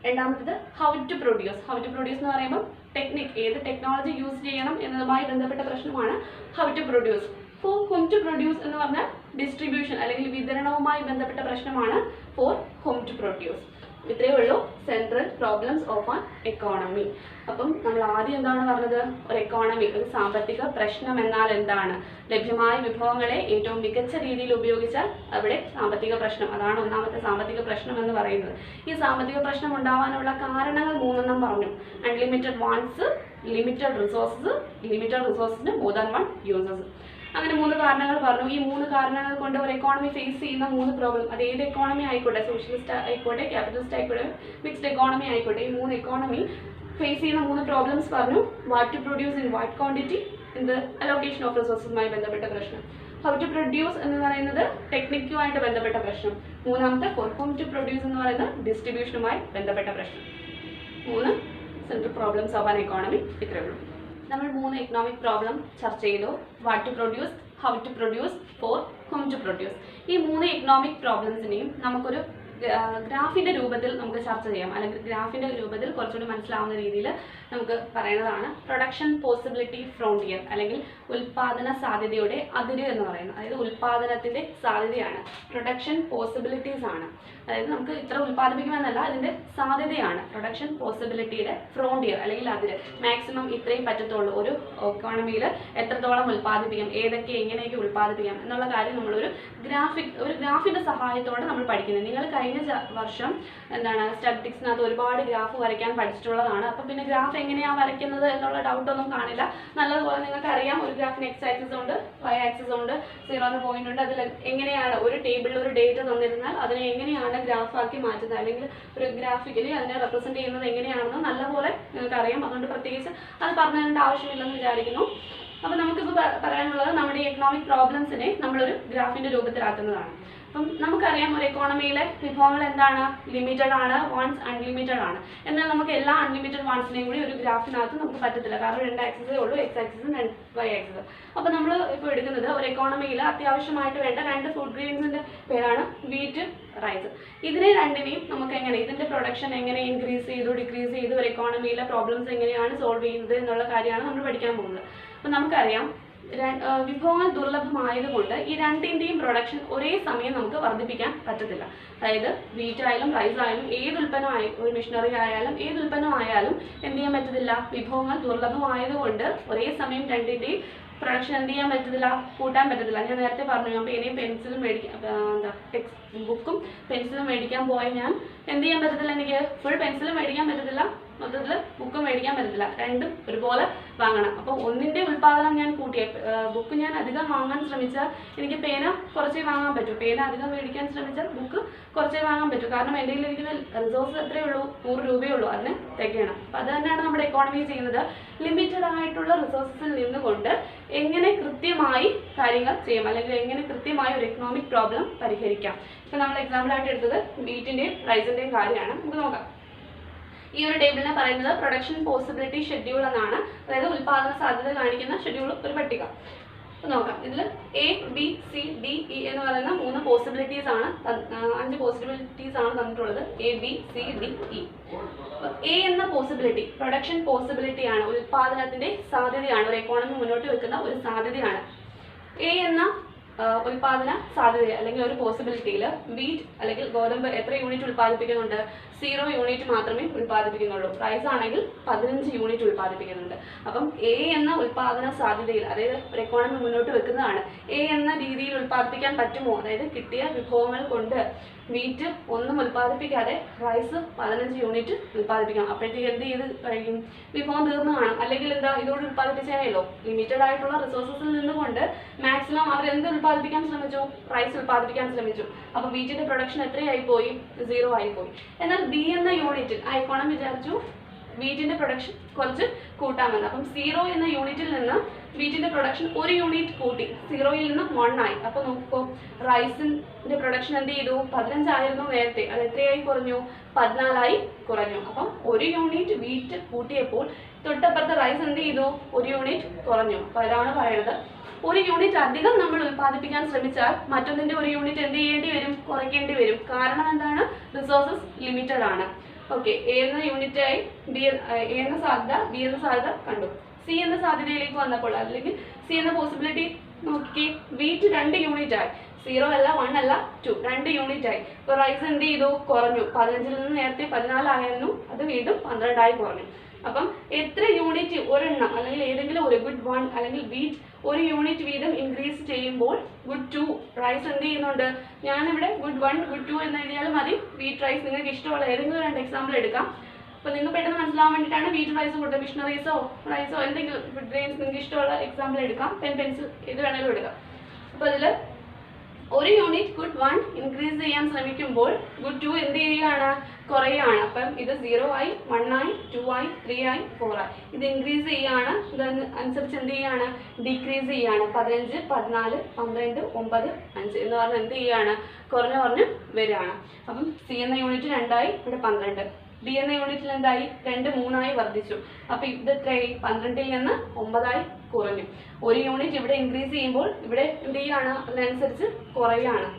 രണ്ടാമത്തത് how to produce. How to produce എന്ന് പറയുമ്പോൾ ടെക്നിക്, ഏത് ടെക്നോളജി യൂസ് ചെയ്യണം എന്നതുമായി ബന്ധപ്പെട്ട പ്രശ്നമാണ് how to produce. For whom to produce എന്ന് പറഞ്ഞാൽ ഡിസ്ട്രിബ്യൂഷൻ അല്ലെങ്കിൽ വിതരണവുമായി ബന്ധപ്പെട്ട പ്രശ്നമാണ് ഫോർ ഹോം ടു പ്രൊഡ്യൂസ്. ഇത്രയേ ഉള്ളൂ central problems of an economy. അപ്പം നമ്മൾ ആദ്യം എന്താണ് പറഞ്ഞത്? ഒരു എക്കോണമി, ഒരു സാമ്പത്തിക പ്രശ്നം എന്നാൽ എന്താണ്? ലഭ്യമായ വിഭവങ്ങളെ ഏറ്റവും മികച്ച രീതിയിൽ ഉപയോഗിച്ചാൽ അവിടെ സാമ്പത്തിക പ്രശ്നം, അതാണ് ഒന്നാമത്തെ സാമ്പത്തിക പ്രശ്നം എന്ന് പറയുന്നത്. ഈ സാമ്പത്തിക പ്രശ്നം ഉണ്ടാവാനുള്ള കാരണങ്ങൾ 3 പറഞ്ഞു. അൺലിമിറ്റഡ് വാണ്ട്സ്, ലിമിറ്റഡ് റിസോഴ്സസിന് മോർ ദാൻ 1 യൂസേഴ്സ്. അങ്ങനെ 3 കാരണങ്ങൾ പറഞ്ഞു. ഈ 3 കാരണങ്ങൾ കൊണ്ട് ഒരു എക്കോണമി ഫേസ് ചെയ്യുന്ന 3 പ്രോബ്ലം, അത് ഏത് എക്കോണമി ആയിക്കോട്ടെ, സോഷ്യലിസ്റ്റ് ആയിക്കോട്ടെ, ക്യാപിറ്റലിസ്റ്റ് ആയിക്കോട്ടെ, മിക്സ്ഡ് എക്കോണമി ആയിക്കോട്ടെ, ഈ 3 എക്കോണമി ഫേസ് ചെയ്യുന്ന 3 പ്രോബ്ലംസ് പറഞ്ഞു. What to produce, in what quantity, എന്ത് അലോക്കേഷൻ ഓഫ് റിസോഴ്സസുമായി ബന്ധപ്പെട്ട പ്രശ്നം. ഹൗ ടു പ്രൊഡ്യൂസ് എന്ന് പറയുന്നത് ടെക്നിക്കുമായിട്ട് ബന്ധപ്പെട്ട പ്രശ്നം. മൂന്നാമത്തെ ഫോർ ഹോം ടു പ്രൊഡ്യൂസ് എന്ന് പറയുന്നത് ഡിസ്ട്രിബ്യൂഷനുമായി ബന്ധപ്പെട്ട പ്രശ്നം. 3 central problems of an economy. ഇത്രയേ ഉള്ളൂ. നമ്മൾ 3 എക്കണോമിക് പ്രോബ്ലം ചർച്ച ചെയ്തു. What to produce, how to produce, for whom to produce. ഈ 3 എക്കണോമിക് പ്രോബ്ലംസിനെയും നമുക്കൊരു ഗ്രാഫിൻ്റെ രൂപത്തിൽ നമുക്ക് ചർച്ച ചെയ്യാം, അല്ലെങ്കിൽ ഗ്രാഫിൻ്റെ രൂപത്തിൽ കുറച്ചുകൂടി മനസ്സിലാവുന്ന രീതിയിൽ നമുക്ക് പറയുന്നതാണ് പ്രൊഡക്ഷൻ പോസിബിലിറ്റി ഫ്രോണ്ടിയർ, അല്ലെങ്കിൽ ഉൽപാദന സാധ്യതയുടെ അതിര് എന്ന് പറയുന്നത്. അതായത് ഉൽപാദനത്തിൻ്റെ സാധ്യതയാണ്, പ്രൊഡക്ഷൻ പോസിബിലിറ്റീസ് ആണ്. അതായത് നമുക്ക് ഇത്ര ഉൽപ്പാദിപ്പിക്കുമെന്നല്ല, അതിൻ്റെ സാധ്യതയാണ് പ്രൊഡക്ഷൻ പോസിബിലിറ്റിയുടെ ഫ്രോണ്ടിയർ അല്ലെങ്കിൽ അതിര്. മാക്സിമം ഇത്രയും പറ്റത്തുള്ളൂ, ഒരു എക്കോണമിയിൽ എത്രത്തോളം ഉൽപ്പാദിപ്പിക്കാം, ഏതൊക്കെ എങ്ങനെയൊക്കെ ഉൽപ്പാദിപ്പിക്കാം എന്നുള്ള കാര്യം നമ്മളൊരു ഗ്രാഫിൻ്റെ സഹായത്തോടെ നമ്മൾ പഠിക്കുന്നത്. നിങ്ങൾ കഴിഞ്ഞ വർഷം സ്റ്റാറ്റിസ്റ്റിക്സിനകത്ത് ഒരുപാട് ഗ്രാഫ് വരയ്ക്കാൻ പഠിച്ചിട്ടുള്ളതാണ്. അപ്പം പിന്നെ ഗ്രാഫ് എങ്ങനെയാണ് വരയ്ക്കുന്നത് എന്നുള്ള ഡൗട്ടൊന്നും കാണില്ല. നല്ലതുപോലെ നിങ്ങൾക്ക് അറിയാം, ഒരു ഗ്രാഫിന് എക്സ് ആക്സിസ് ഉണ്ട്, വൈ ആക്സിസ് ഉണ്ട്, 0 പോയിന്റ് ഉണ്ട്. അതിൽ എങ്ങനെയാണ് ഒരു ടേബിളിൽ ഒരു ഡേറ്റ തന്നിരുന്നാൽ അതിനെ എങ്ങനെയാണ് ഗ്രാഫാക്കി മാറ്റുന്നത്, അല്ലെങ്കിൽ ഒരു ഗ്രാഫിക്കലി അതിനെ റെപ്രസെൻറ്റ് ചെയ്യുന്നത് എങ്ങനെയാണെന്ന് നല്ലപോലെ നിങ്ങൾക്ക് അറിയാം. അതുകൊണ്ട് പ്രത്യേകിച്ച് അത് പറഞ്ഞു തരേണ്ട ആവശ്യമില്ലെന്ന് വിചാരിക്കുന്നു. അപ്പോൾ നമുക്കിപ്പോൾ പറയാനുള്ളത് നമ്മുടെ ഈ എക്കണോമിക് പ്രോബ്ലംസിനെ നമ്മളൊരു ഗ്രാഫിൻ്റെ രൂപത്തിലാക്കുന്നതാണ്. അപ്പം നമുക്കറിയാം ഒരു എക്കോണമിയിലെ വിഭവങ്ങൾ എന്താണ്, ലിമിറ്റഡ് ആണ്, വാൺസ് അൺലിമിറ്റഡ് ആണ്. എന്നാൽ നമുക്ക് എല്ലാ അൺലിമിറ്റഡ് വാൺസിനെയും കൂടി ഒരു ഗ്രാഫിനകത്ത് നമുക്ക് പറ്റത്തില്ല, കാരണം 2 ആക്സിസേ ഉള്ളൂ, എക്സ് ആക്സിസും വൈ ആക്സിസും. അപ്പോൾ നമ്മൾ ഇപ്പോൾ എടുക്കുന്നത് ഒരു എക്കോണമിയിൽ അത്യാവശ്യമായിട്ട് വേണ്ട 2 ഫുഡ് ഗ്രെയിൻസിൻ്റെ പേരാണ് വീറ്റ്, റൈസ്. ഇതിനെ രണ്ടിനെയും നമുക്ക് എങ്ങനെ, ഇതിൻ്റെ പ്രൊഡക്ഷൻ എങ്ങനെ ഇൻക്രീസ് ചെയ്തു ഡിക്രീസ് ചെയ്തു ഒരു എക്കോണമിയിലെ പ്രോബ്ലംസ് എങ്ങനെയാണ് സോൾവ് ചെയ്യുന്നത് എന്നുള്ള കാര്യമാണ് നമ്മൾ പഠിക്കാൻ പോകുന്നത്. അപ്പോൾ നമുക്കറിയാം വിഭവങ്ങൾ ദുർലഭമായതുകൊണ്ട് ഈ രണ്ടിൻ്റെയും പ്രൊഡക്ഷൻ ഒരേ സമയം നമുക്ക് വർദ്ധിപ്പിക്കാൻ പറ്റത്തില്ല. അതായത് വീറ്റ് ആയാലും റൈസ് ആയാലും ഏത് ഉൽപ്പന്നമായാലും, ഒരു മെഷീനറി ആയാലും ഏത് ഉൽപ്പന്നമായാലും എന്ത് ചെയ്യാൻ പറ്റത്തില്ല, വിഭവങ്ങൾ ദുർലഭമായതുകൊണ്ട് ഒരേ സമയം രണ്ടിൻ്റെയും പ്രൊഡക്ഷൻ എന്ത് ചെയ്യാൻ പറ്റത്തില്ല, കൂട്ടാൻ പറ്റത്തില്ല. ഞാൻ നേരത്തെ പറഞ്ഞു, ഞാൻ പേനയും പെൻസിലും മേടിക്കാൻ ബുക്കും പെൻസിലും മേടിക്കാൻ പോയാൽ ഞാൻ എന്ത് ചെയ്യാൻ പറ്റത്തില്ല, എനിക്ക് ഫുൾ പെൻസിലും മേടിക്കാൻ പറ്റത്തില്ല, മൊത്തത്തിൽ ബുക്ക് മേടിക്കാൻ പറ്റത്തില്ല, രണ്ടും ഒരുപോലെ വാങ്ങണം. അപ്പോൾ ഒന്നിൻ്റെ ഉൽപ്പാദനം ഞാൻ കൂട്ടിയ ബുക്ക് ഞാൻ അധികം വാങ്ങാൻ ശ്രമിച്ചാൽ എനിക്ക് പേന കുറച്ചേ വാങ്ങാൻ പറ്റൂ, പേന അധികം മേടിക്കാൻ ശ്രമിച്ചാൽ ബുക്ക് കുറച്ചേ വാങ്ങാൻ പറ്റൂ, കാരണം എൻ്റെ കയ്യിലിരിക്കുന്ന റിസോഴ്സ് എത്രയേ ഉള്ളൂ, 100 രൂപയേ ഉള്ളൂ, അതിന് തികയണം. അപ്പോൾ അത് തന്നെയാണ് നമ്മുടെ എക്കോണമി ചെയ്യുന്നത്. ലിമിറ്റഡ് ആയിട്ടുള്ള റിസോഴ്സസിൽ നിന്നുകൊണ്ട് എങ്ങനെ കൃത്യമായി കാര്യങ്ങൾ ചെയ്യാം, അല്ലെങ്കിൽ എങ്ങനെ കൃത്യമായി ഒരു എക്കണോമിക് പ്രോബ്ലം പരിഹരിക്കാം. ഇപ്പോൾ നമ്മൾ എക്സാമ്പിളായിട്ട് എടുത്തത് വീറ്റിൻ്റെയും റൈസിൻ്റെയും കാര്യമാണ്. നമുക്ക് നോക്കാം. ഈ ഒരു ടേബിളിനെ പറയുന്നത് പ്രൊഡക്ഷൻ പോസിബിലിറ്റി ഷെഡ്യൂൾ എന്നാണ്, അതായത് ഉൽപാദന സാധ്യത കാണിക്കുന്ന ഷെഡ്യൂൾ, ഒരു പട്ടിക. നോക്കാം. ഇതിൽ A, B, C, D, E എന്ന് പറയുന്ന 3 പോസിബിലിറ്റീസ് ആണ്, 5 പോസിബിലിറ്റീസ് ആണ് തന്നിട്ടുള്ളത്. A, B, C, D, E. A എന്ന പോസിബിലിറ്റി പ്രൊഡക്ഷൻ പോസിബിലിറ്റി ആണ്, ഉൽപാദനത്തിന്റെ സാധ്യതയാണ്, ഒരു എക്കോണമി മുന്നോട്ട് വെക്കുന്ന ഒരു സാധ്യതയാണ്. എ എന്ന ഉൽപാദന സാധ്യത അല്ലെങ്കിൽ ഒരു പോസിബിലിറ്റിയിൽ വീറ്റ് അല്ലെങ്കിൽ ഗോതമ്പ് എത്ര യൂണിറ്റ് ഉൽപ്പാദിപ്പിക്കുന്നുണ്ട്, 0 യൂണിറ്റ് മാത്രമേ ഉൽപ്പാദിപ്പിക്കുന്നുള്ളൂ. റൈസ് ആണെങ്കിൽ 15 യൂണിറ്റ് ഉൽപ്പാദിപ്പിക്കുന്നുണ്ട്. അപ്പം എ എന്ന ഉൽപാദന സാധ്യതയിൽ, അതായത് ഒരു എക്കോണമി മുന്നോട്ട് വെക്കുന്നതാണ്, എ എന്ന രീതിയിൽ ഉൽപ്പാദിപ്പിക്കാൻ പറ്റുമോ, അതായത് കിട്ടിയ വിഭവങ്ങൾ കൊണ്ട് വീറ്റ് ഒന്നും ഉൽപ്പാദിപ്പിക്കാതെ റൈസ് 15 യൂണിറ്റ് ഉൽപ്പാദിപ്പിക്കാം. അപ്പോഴത്തേക്ക് എന്ത് ചെയ്ത് കഴിയും, വിഭവം തീർന്നു കാണും. അല്ലെങ്കിൽ എന്താ, ഇതോട് ഉൽപ്പാദിപ്പിച്ചാലോ, ലിമിറ്റഡ് ആയിട്ടുള്ള റിസോഴ്സസിൽ നിന്നുകൊണ്ട് മാക്സിമം അവർ എന്ത് ഉൽപ്പാദിപ്പിക്കാൻ ശ്രമിച്ചു, റൈസ് ഉൽപ്പാദിപ്പിക്കാൻ ശ്രമിച്ചു. അപ്പോൾ വീറ്റിന്റെ പ്രൊഡക്ഷൻ എത്രയായി പോയി, 0 ആയിപ്പോയി. എന്നാൽ ബി എന്ന യൂണിറ്റിൽ ആ എക്കോണമി വിചാരിച്ചു വീറ്റിന്റെ പ്രൊഡക്ഷൻ കുറച്ച് കൂട്ടാമെന്ന്. അപ്പം 0 എന്ന യൂണിറ്റിൽ നിന്ന് വീറ്റിന്റെ പ്രൊഡക്ഷൻ 1 യൂണിറ്റ് കൂട്ടി, 0യിൽ നിന്ന് 1 ആയി. അപ്പോൾ നോക്കൂ, റൈസിന്റെ പ്രൊഡക്ഷൻ എന്ത് ചെയ്തു, 15 ആയിരുന്നു നേരത്തെ, അത് എത്രയായി കുറഞ്ഞു, 14 ആയി കുറഞ്ഞു. അപ്പം 1 യൂണിറ്റ് വീറ്റ് കൂട്ടിയപ്പോൾ തൊട്ടപ്പുറത്തെ റൈസ് എന്ത് ചെയ്തു, 1 യൂണിറ്റ് കുറഞ്ഞു. അപ്പോൾ അതാണ് പറയുന്നത്, 1 യൂണിറ്റ് അധികം നമ്മൾ ഉൽപ്പാദിപ്പിക്കാൻ ശ്രമിച്ചാൽ മറ്റൊന്നിന്റെ 1 യൂണിറ്റ് എന്ത് ചെയ്യേണ്ടി വരും, കുറയ്ക്കേണ്ടി വരും. കാരണം എന്താണ്, റിസോഴ്സസ് ലിമിറ്റഡ് ആണ്. ഓക്കെ, എ എന്ന യൂണിറ്റായി എ എന്ന സാധ്യത, ബി എന്ന സാധ്യത കണ്ടു. സി എന്ന സാധ്യതയിലേക്ക് വന്നപ്പോൾ, അല്ലെങ്കിൽ സി എന്ന പോസിബിലിറ്റി നോക്കി, വീറ്റ് 2 യൂണിറ്റ് ആയി, 0 അല്ല 1 അല്ല 2, 2 യൂണിറ്റ് ആയി. ഇപ്പോൾ റൈസ് എന്ത് ചെയ്തു, കുറഞ്ഞു, 15ൽ നിന്ന് നേരത്തെ 14 ആയിരുന്നു, അത് വീണ്ടും 12 ആയി കുറഞ്ഞു. അപ്പം എത്ര യൂണിറ്റ്, ഒരെണ്ണം അല്ലെങ്കിൽ ഏതെങ്കിലും ഒരു ഗുഡ് 1 അല്ലെങ്കിൽ വീറ്റ് 1 യൂണിറ്റ് വീതം ഇൻക്രീസ് ചെയ്യുമ്പോൾ ഗുഡ് 2 റൈസ് എന്ത് ചെയ്യുന്നുണ്ട്, ഞാനിവിടെ ഗുഡ് 1 ഗുഡ് 2 എന്ന് എഴുതിയാലും മതി. വീറ്റ് റൈസ് നിങ്ങൾക്ക് ഇഷ്ടമുള്ള ഏതെങ്കിലും 2 എക്സാമ്പിൾ എടുക്കാം. അപ്പോൾ നിങ്ങൾക്ക് പെട്ടെന്ന് മനസ്സിലാവാൻ വേണ്ടിയിട്ടാണ് വീറ്റ് റൈസ് കൊടുത്തത്. മിഷണറീസോ റൈസോ എന്തെങ്കിലും ഫുഡ് ഗ്രെയിൻസ് നിങ്ങൾക്ക് ഇഷ്ടമുള്ള എക്സാമ്പിൾ എടുക്കാം, പെൻസിൽ ഏത് വേണമെങ്കിലും എടുക്കാം. അപ്പോൾ ഇതിൽ 1 യൂണിറ്റ് ഗുഡ് 1 ഇൻക്രീസ് ചെയ്യാൻ ശ്രമിക്കുമ്പോൾ ഗുഡ് 2 എന്ത് ചെയ്യുകയാണ്, കുറയുകയാണ്. അപ്പം ഇത് 0 ആയി, 1 ആയി, 2 ആയി, 3 ആയി, 4 ആയി. ഇത് ഇൻക്രീസ് ചെയ്യുകയാണ്, ഇതനുസരിച്ച് എന്ത് ചെയ്യുകയാണ്, ഡിക്രീസ് ചെയ്യുകയാണ്. 15, 14, 12, 9, 5 എന്ന് പറഞ്ഞാൽ എന്ത് ചെയ്യുകയാണ്, കുറഞ്ഞ് വരികയാണ്. അപ്പം സി എന്ന യൂണിറ്റ് 2 ആയി, ഇവിടെ 12. ഡി എന്ന യൂണിറ്റിൽ എന്തായി, 2, 3 ആയി വർദ്ധിച്ചു. അപ്പോൾ ഇത് എത്രയായി, 12ൽ നിന്ന് 9 ആയി കുറഞ്ഞു. 1 യൂണിറ്റ് ഇവിടെ ഇൻക്രീസ് ചെയ്യുമ്പോൾ ഇവിടെ എന്ത് ചെയ്യുകയാണ്, അതിനനുസരിച്ച് കുറയുകയാണ്.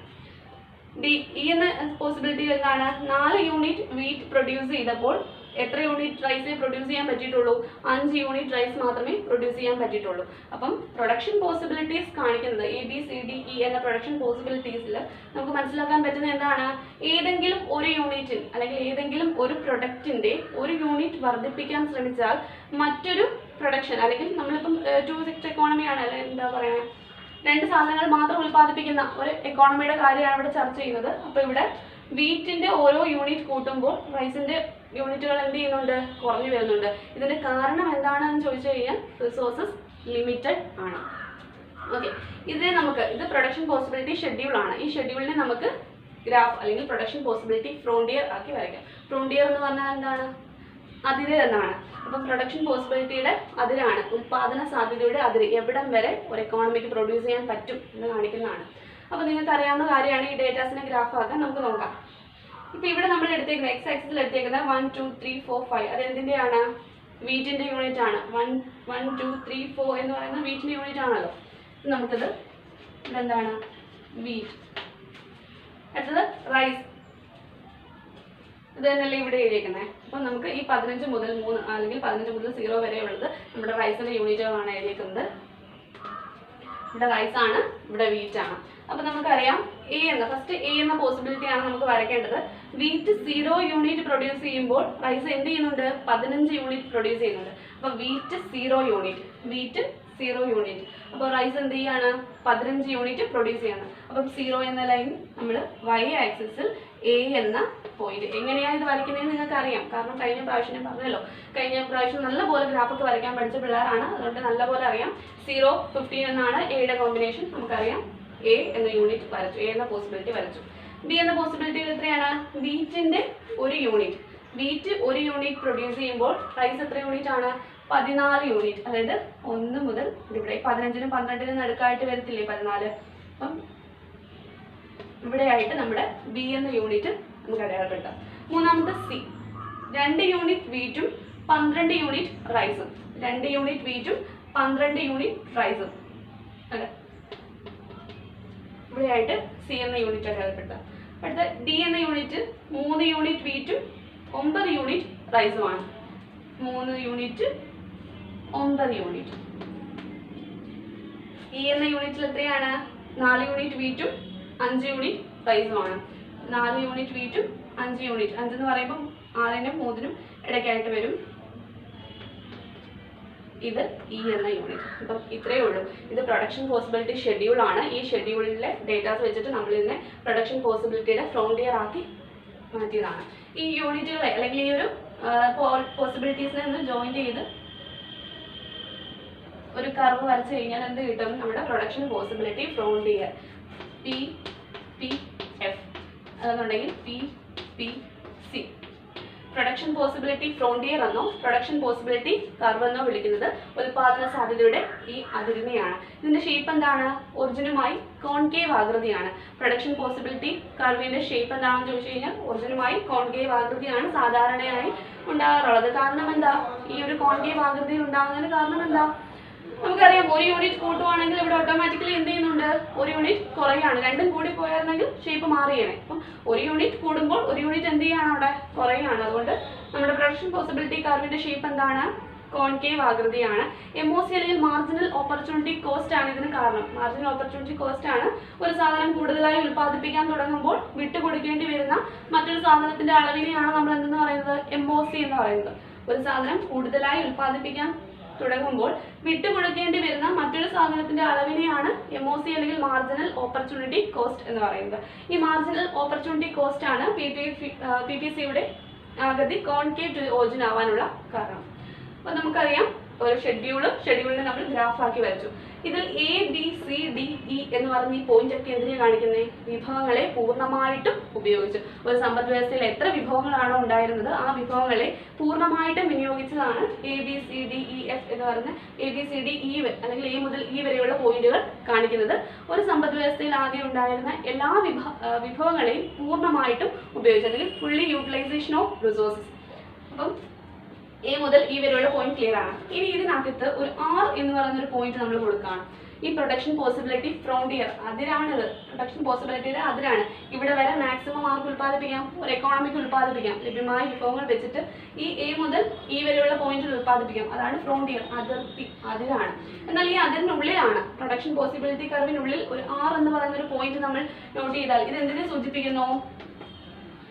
ഇ എന്ന പോസിബിലിറ്റി എന്താണ്, 4 യൂണിറ്റ് വീറ്റ് പ്രൊഡ്യൂസ് ചെയ്തപ്പോൾ എത്ര യൂണിറ്റ് റൈസേ പ്രൊഡ്യൂസ് ചെയ്യാൻ പറ്റിയിട്ടുള്ളൂ, 5 യൂണിറ്റ് റൈസ് മാത്രമേ പ്രൊഡ്യൂസ് ചെയ്യാൻ പറ്റിയിട്ടുള്ളൂ. അപ്പം പ്രൊഡക്ഷൻ പോസിബിലിറ്റീസ് കാണിക്കുന്നത് A, B, C, D, E എന്ന പ്രൊഡക്ഷൻ പോസിബിലിറ്റീസിൽ നമുക്ക് മനസ്സിലാക്കാൻ പറ്റുന്ന എന്താണ്, ഏതെങ്കിലും ഒരു യൂണിറ്റിൽ അല്ലെങ്കിൽ ഏതെങ്കിലും ഒരു പ്രൊഡക്റ്റിന്റെ 1 യൂണിറ്റ് വർദ്ധിപ്പിക്കാൻ ശ്രമിച്ചാൽ മറ്റൊരു പ്രൊഡക്ഷൻ, അല്ലെങ്കിൽ നമ്മളിപ്പം 2 സെക്ടർ എക്കോണമിയാണ്, അല്ലെങ്കിൽ എന്താ പറയുക, 2 സാധനങ്ങൾ മാത്രം ഉൽപ്പാദിപ്പിക്കുന്ന ഒരു എക്കോണമിയുടെ കാര്യമാണ് ഇവിടെ ചർച്ച ചെയ്യുന്നത്. അപ്പോൾ ഇവിടെ വീറ്റിന്റെ ഓരോ യൂണിറ്റ് കൂട്ടുമ്പോൾ റൈസിന്റെ യൂണിറ്റുകൾ എന്ത് ചെയ്യുന്നുണ്ട്, കുറഞ്ഞു വരുന്നുണ്ട്. ഇതിന്റെ കാരണം എന്താണെന്ന് ചോദിച്ചു കഴിഞ്ഞാൽ റിസോഴ്സസ് ലിമിറ്റഡ് ആണ്. ഓക്കെ, ഇതിനെ നമുക്ക്, ഇത് പ്രൊഡക്ഷൻ പോസിബിലിറ്റി ഷെഡ്യൂൾ ആണ്. ഈ ഷെഡ്യൂളിനെ നമുക്ക് ഗ്രാഫ് അല്ലെങ്കിൽ പ്രൊഡക്ഷൻ പോസിബിലിറ്റി ഫ്രോണ്ടിയർ ആക്കി വരയ്ക്കാം. ഫ്രോണ്ടിയർ എന്ന് പറഞ്ഞാൽ എന്താണ്, അതിര് എന്നാണ്. അപ്പം പ്രൊഡക്ഷൻ പോസിബിലിറ്റിയുടെ അതിരാണ്, ഉൽപാദന സാധ്യതയുടെ അതിര്, എവിടം വരെ ഒരു എക്കോണമിക്ക് പ്രൊഡ്യൂസ് ചെയ്യാൻ പറ്റും എന്ന് കാണിക്കുന്നതാണ്. അപ്പോൾ നിങ്ങൾക്ക് അറിയാവുന്ന കാര്യമാണ് ഈ ഡേറ്റാസിനെ ഗ്രാഫ് ആക്കാൻ നമുക്ക് നോക്കാം. ഇപ്പോൾ ഇവിടെ നമ്മൾ എടുത്തേക്കുന്നത് എക്സ് ആക്സിസിൽ എടുത്തേക്കുന്നത് 1 2 3 4 5 അത് എന്തിൻ്റെയാണ്? വീറ്റിൻ്റെ യൂണിറ്റ് ആണ്. 1 1 2 3 4 എന്ന് പറയുന്നത് വീറ്റിൻ്റെ യൂണിറ്റ് ആണല്ലോ. നമുക്കിത് ഇവിടെ എന്താണ്? വീറ്റ്. അടുത്തത് റൈസ്. ഇത് തന്നെയല്ലേ ഇവിടെ എഴുതിയേക്കുന്നത്. അപ്പോൾ നമുക്ക് ഈ 15 മുതൽ 3 അല്ലെങ്കിൽ 15 മുതൽ 0 വരെ ഉള്ളത് നമ്മുടെ റൈസിൻ്റെ യൂണിറ്റുകളാണ് എഴുതിയേക്കുന്നത്. ഇവിടെ റൈസ് ആണ്, ഇവിടെ വീറ്റ് ആണ്. അപ്പോൾ നമുക്കറിയാം എ എന്ന ഫസ്റ്റ് എ എന്ന പോസിബിലിറ്റി ആണ് നമുക്ക് വരയ്ക്കേണ്ടത്. വീറ്റ് 0 യൂണിറ്റ് പ്രൊഡ്യൂസ് ചെയ്യുമ്പോൾ റൈസ് എന്ത് ചെയ്യുന്നുണ്ട്? 15 യൂണിറ്റ് പ്രൊഡ്യൂസ് ചെയ്യുന്നുണ്ട്. അപ്പോൾ വീറ്റ് 0 യൂണിറ്റ്, വീറ്റ് 0 യൂണിറ്റ്. അപ്പോൾ റൈസ് എന്ത് ചെയ്യാണ്? 15 യൂണിറ്റ് പ്രൊഡ്യൂസ് ചെയ്യണം. അപ്പം 0 എന്ന ലൈൻ നമ്മൾ y ആക്സിസിൽ എ എന്ന പോയിന്റ്. എങ്ങനെയാണ് ഇത് വരയ്ക്കുന്നതെന്ന് നിങ്ങൾക്ക് അറിയാം, കാരണം കഴിഞ്ഞ പ്രാവശ്യം ഞാൻ പറഞ്ഞല്ലോ, കഴിഞ്ഞ പ്രാവശ്യം നല്ലപോലെ ഗ്രാഫൊക്കെ വരയ്ക്കാൻ പഠിച്ച പിള്ളേരാണ്, അതുകൊണ്ട് നല്ലപോലെ അറിയാം. 0 15 എന്നാണ് എയുടെ കോമ്പിനേഷൻ. നമുക്കറിയാം എ എന്ന യൂണിറ്റ് വരച്ചു, എ എന്ന പോസിബിലിറ്റി വരച്ചു. ബി എന്ന പോസിബിലിറ്റി എത്രയാണ്? വീറ്റിൻ്റെ 1 യൂണിറ്റ്. വീറ്റ് 1 യൂണിറ്റ് പ്രൊഡ്യൂസ് ചെയ്യുമ്പോൾ റൈസ് എത്ര യൂണിറ്റ് ആണ്? 14 യൂണിറ്റ്. അതായത് 1 മുതൽ ഇവിടെ 15നും 12നും നടുക്കായിട്ട് വരത്തില്ലേ 14. അപ്പം ഇവിടെയായിട്ട് നമ്മുടെ ബി എന്ന യൂണിറ്റ് നമുക്ക് അടയാളപ്പെടുത്താം. മൂന്നാമത്തെ സി, 2 യൂണിറ്റ് വീറ്റും 12 യൂണിറ്റ് റൈസും. 2 യൂണിറ്റ് വീറ്റും 12 യൂണിറ്റ് റൈസും അല്ലെ, ഇവിടെയായിട്ട് സി എന്ന യൂണിറ്റ് അടയാളപ്പെടുത്താം. അടുത്ത ഡി എന്ന യൂണിറ്റ് 3 യൂണിറ്റ് വീറ്റും 9 യൂണിറ്റ് റൈസുമാണ്. 3 യൂണിറ്റ് 9 യൂണിറ്റ്. ഇ എന്ന യൂണിറ്റിൽ എത്രയാണ്? 4 യൂണിറ്റ് വീറ്റും 5 യൂണിറ്റ് റൈസുമാണ്. 4 യൂണിറ്റ് വീറ്റും 5 യൂണിറ്റ്. 5 എന്ന് പറയുമ്പോൾ 6നും 3നും ഇടയ്ക്കായിട്ട് വരും. ഇത് ഇ എന്ന യൂണിറ്റ്. അപ്പം ഇത്രയേ ഉള്ളൂ. ഇത് പ്രൊഡക്ഷൻ പോസിബിലിറ്റി ഷെഡ്യൂൾ ആണ്. ഈ ഷെഡ്യൂളിലെ ഡേറ്റാസ് വെച്ചിട്ട് നമ്മൾ ഇതിനെ പ്രൊഡക്ഷൻ പോസിബിലിറ്റിയുടെ ഫ്രോണ്ടിയർ ആക്കി മാറ്റിയതാണ്. ഈ യൂണിറ്റുകളെ അല്ലെങ്കിൽ ഈ ഒരു പോസിബിലിറ്റീസിനെ ഒന്ന് ജോയിൻ ചെയ്ത് ഒരു കർവ് വരച്ചു കഴിഞ്ഞാൽ എന്ത് കിട്ടും? നമ്മുടെ production possibility frontier P P F അതെന്നുണ്ടെങ്കിൽ P P C. Production possibility frontier എന്നോ പ്രൊഡക്ഷൻ പോസിബിലിറ്റി കർവ് എന്നോ വിളിക്കുന്നത് ഉൽപാദന സാധ്യതയുടെ ഈ അതിരിനെയാണ്. ഇതിന്റെ ഷേപ്പ് എന്താണ്? ഒറിജിനുമായി കോൺകേവ് ആകൃതിയാണ്. പ്രൊഡക്ഷൻ പോസിബിലിറ്റി കർവിന്റെ ഷേപ്പ് എന്താണെന്ന് ചോദിച്ചു കഴിഞ്ഞാൽ ഒറിജിനുമായി കോൺകേവ് ആകൃതിയാണ് സാധാരണയായി ഉണ്ടാകാറുള്ളത്. കാരണം എന്താ? ഈ ഒരു കോൺകേവ് ആകൃതിയിൽ ഉണ്ടാകുന്നതിന് കാരണം എന്താ? നമുക്കറിയാം 1 യൂണിറ്റ് കൂട്ടുവാണെങ്കിൽ ഇവിടെ ഓട്ടോമാറ്റിക്കലി എന്ത് ചെയ്യുന്നുണ്ട്? 1 യൂണിറ്റ് കുറയാണ്. രണ്ടും കൂടി പോയായിരുന്നെങ്കിൽ ഷേപ്പ് മാറിയാണ്. അപ്പം 1 യൂണിറ്റ് കൂടുമ്പോൾ 1 യൂണിറ്റ് എന്ത് ചെയ്യാണ്? അവിടെ കുറയാണ്. അതുകൊണ്ട് നമ്മുടെ പ്രൊഡക്ഷൻ പോസിബിലിറ്റി കർവിന്റെ ഷേപ്പ് എന്താണ്? കോൺകേവ് ആകൃതിയാണ്. MOC അല്ലെങ്കിൽ മാർജിനൽ ഓപ്പർച്യൂണിറ്റി കോസ്റ്റ് ആണ് ഇതിന് കാരണം. മാർജിനൽ ഓപ്പർച്യൂണിറ്റി കോസ്റ്റ് ആണ് ഒരു സാധനം കൂടുതലായി ഉൽപ്പാദിപ്പിക്കാൻ തുടങ്ങുമ്പോൾ വിട്ടുകൊടുക്കേണ്ടി വരുന്ന മറ്റൊരു സാധനത്തിന്റെ അളവിനെയാണ് നമ്മൾ എന്തെന്ന് പറയുന്നത്? MOC എന്ന് പറയുന്നത്. ഒരു സാധനം കൂടുതലായി ഉൽപ്പാദിപ്പിക്കാൻ തുടങ്ങുമ്പോൾ വിട്ടുകൊടുക്കേണ്ടി വരുന്ന മറ്റൊരു സാധനത്തിന്റെ അളവിനെയാണ് MOC അല്ലെങ്കിൽ മാർജിനൽ ഓപ്പർച്യൂണിറ്റി കോസ്റ്റ് എന്ന് പറയുന്നത്. ഈ മാർജിനൽ ഓപ്പർച്യൂണിറ്റി കോസ്റ്റ് ആണ് PPCയുടെ ആകൃതി കോൺകേവ് ടു ഓറിജിൻ ആവാനുള്ള കാരണം. അപ്പോൾ നമുക്കറിയാം ഒരു ഷെഡ്യൂളിനെ നമ്മൾ ഗ്രാഫ് ആക്കി വരച്ചു. ഇതിൽ A B C D E എന്ന് പറഞ്ഞ ഈ പോയിന്റ് ഒക്കെ എന്തിനാണ് കാണിക്കുന്നത്? വിഭവങ്ങളെ പൂർണ്ണമായിട്ടും ഉപയോഗിച്ചു. ഒരു സമ്പദ് വ്യവസ്ഥയിൽ എത്ര വിഭവങ്ങളാണോ ഉണ്ടായിരുന്നത് ആ വിഭവങ്ങളെ പൂർണ്ണമായിട്ടും വിനിയോഗിച്ചതാണ് A B C D E F എന്ന് പറഞ്ഞ A B C D E അല്ലെങ്കിൽ A മുതൽ E വരെയുള്ള പോയിന്റുകൾ കാണിക്കുന്നത്. ഒരു സമ്പദ് വ്യവസ്ഥയിൽ ആകെ ഉണ്ടായിരുന്ന എല്ലാ വിഭവങ്ങളെയും പൂർണ്ണമായിട്ടും ഉപയോഗിച്ചു, അല്ലെങ്കിൽ ഫുള്ളി യൂട്ടിലൈസേഷൻ ഓഫ് റിസോഴ്സസ്. അപ്പം A മുതൽ E വരെയുള്ള പോയിന്റ് ക്ലിയർ ആണ്. ഇനി ഇതിനകത്ത് ഒരു R എന്ന് പറയുന്ന ഒരു പോയിന്റ് നമ്മൾ കൊടുക്കുകയാണ്. ഈ പ്രൊഡക്ഷൻ പോസിബിലിറ്റി ഫ്രോണ്ടിയർ അതിരാണിത്. പ്രൊഡക്ഷൻ പോസിബിലിറ്റിയുടെ അതിരാണ്. ഇവിടെ വരെ മാക്സിമം ആർക്ക് ഉൽപ്പാദിപ്പിക്കാം? ഒരു എക്കോണമിക്ക് ഉൽപ്പാദിപ്പിക്കാം. ലഭ്യമായ വിഭവങ്ങൾ വെച്ചിട്ട് ഈ A മുതൽ E വരെയുള്ള പോയിന്റിൽ ഉൽപ്പാദിപ്പിക്കാം. അതാണ് ഫ്രോണ്ടിയർ, അതിർത്തി, അതിരാണ്. എന്നാൽ ഈ അതിരിനുള്ളിലാണ് പ്രൊഡക്ഷൻ പോസിബിലിറ്റി കർവിനുള്ളിൽ ഒരു R എന്ന് പറയുന്ന ഒരു പോയിന്റ് നമ്മൾ നോട്ട് ചെയ്താൽ ഇത് എന്തിനെ സൂചിപ്പിക്കുന്നു?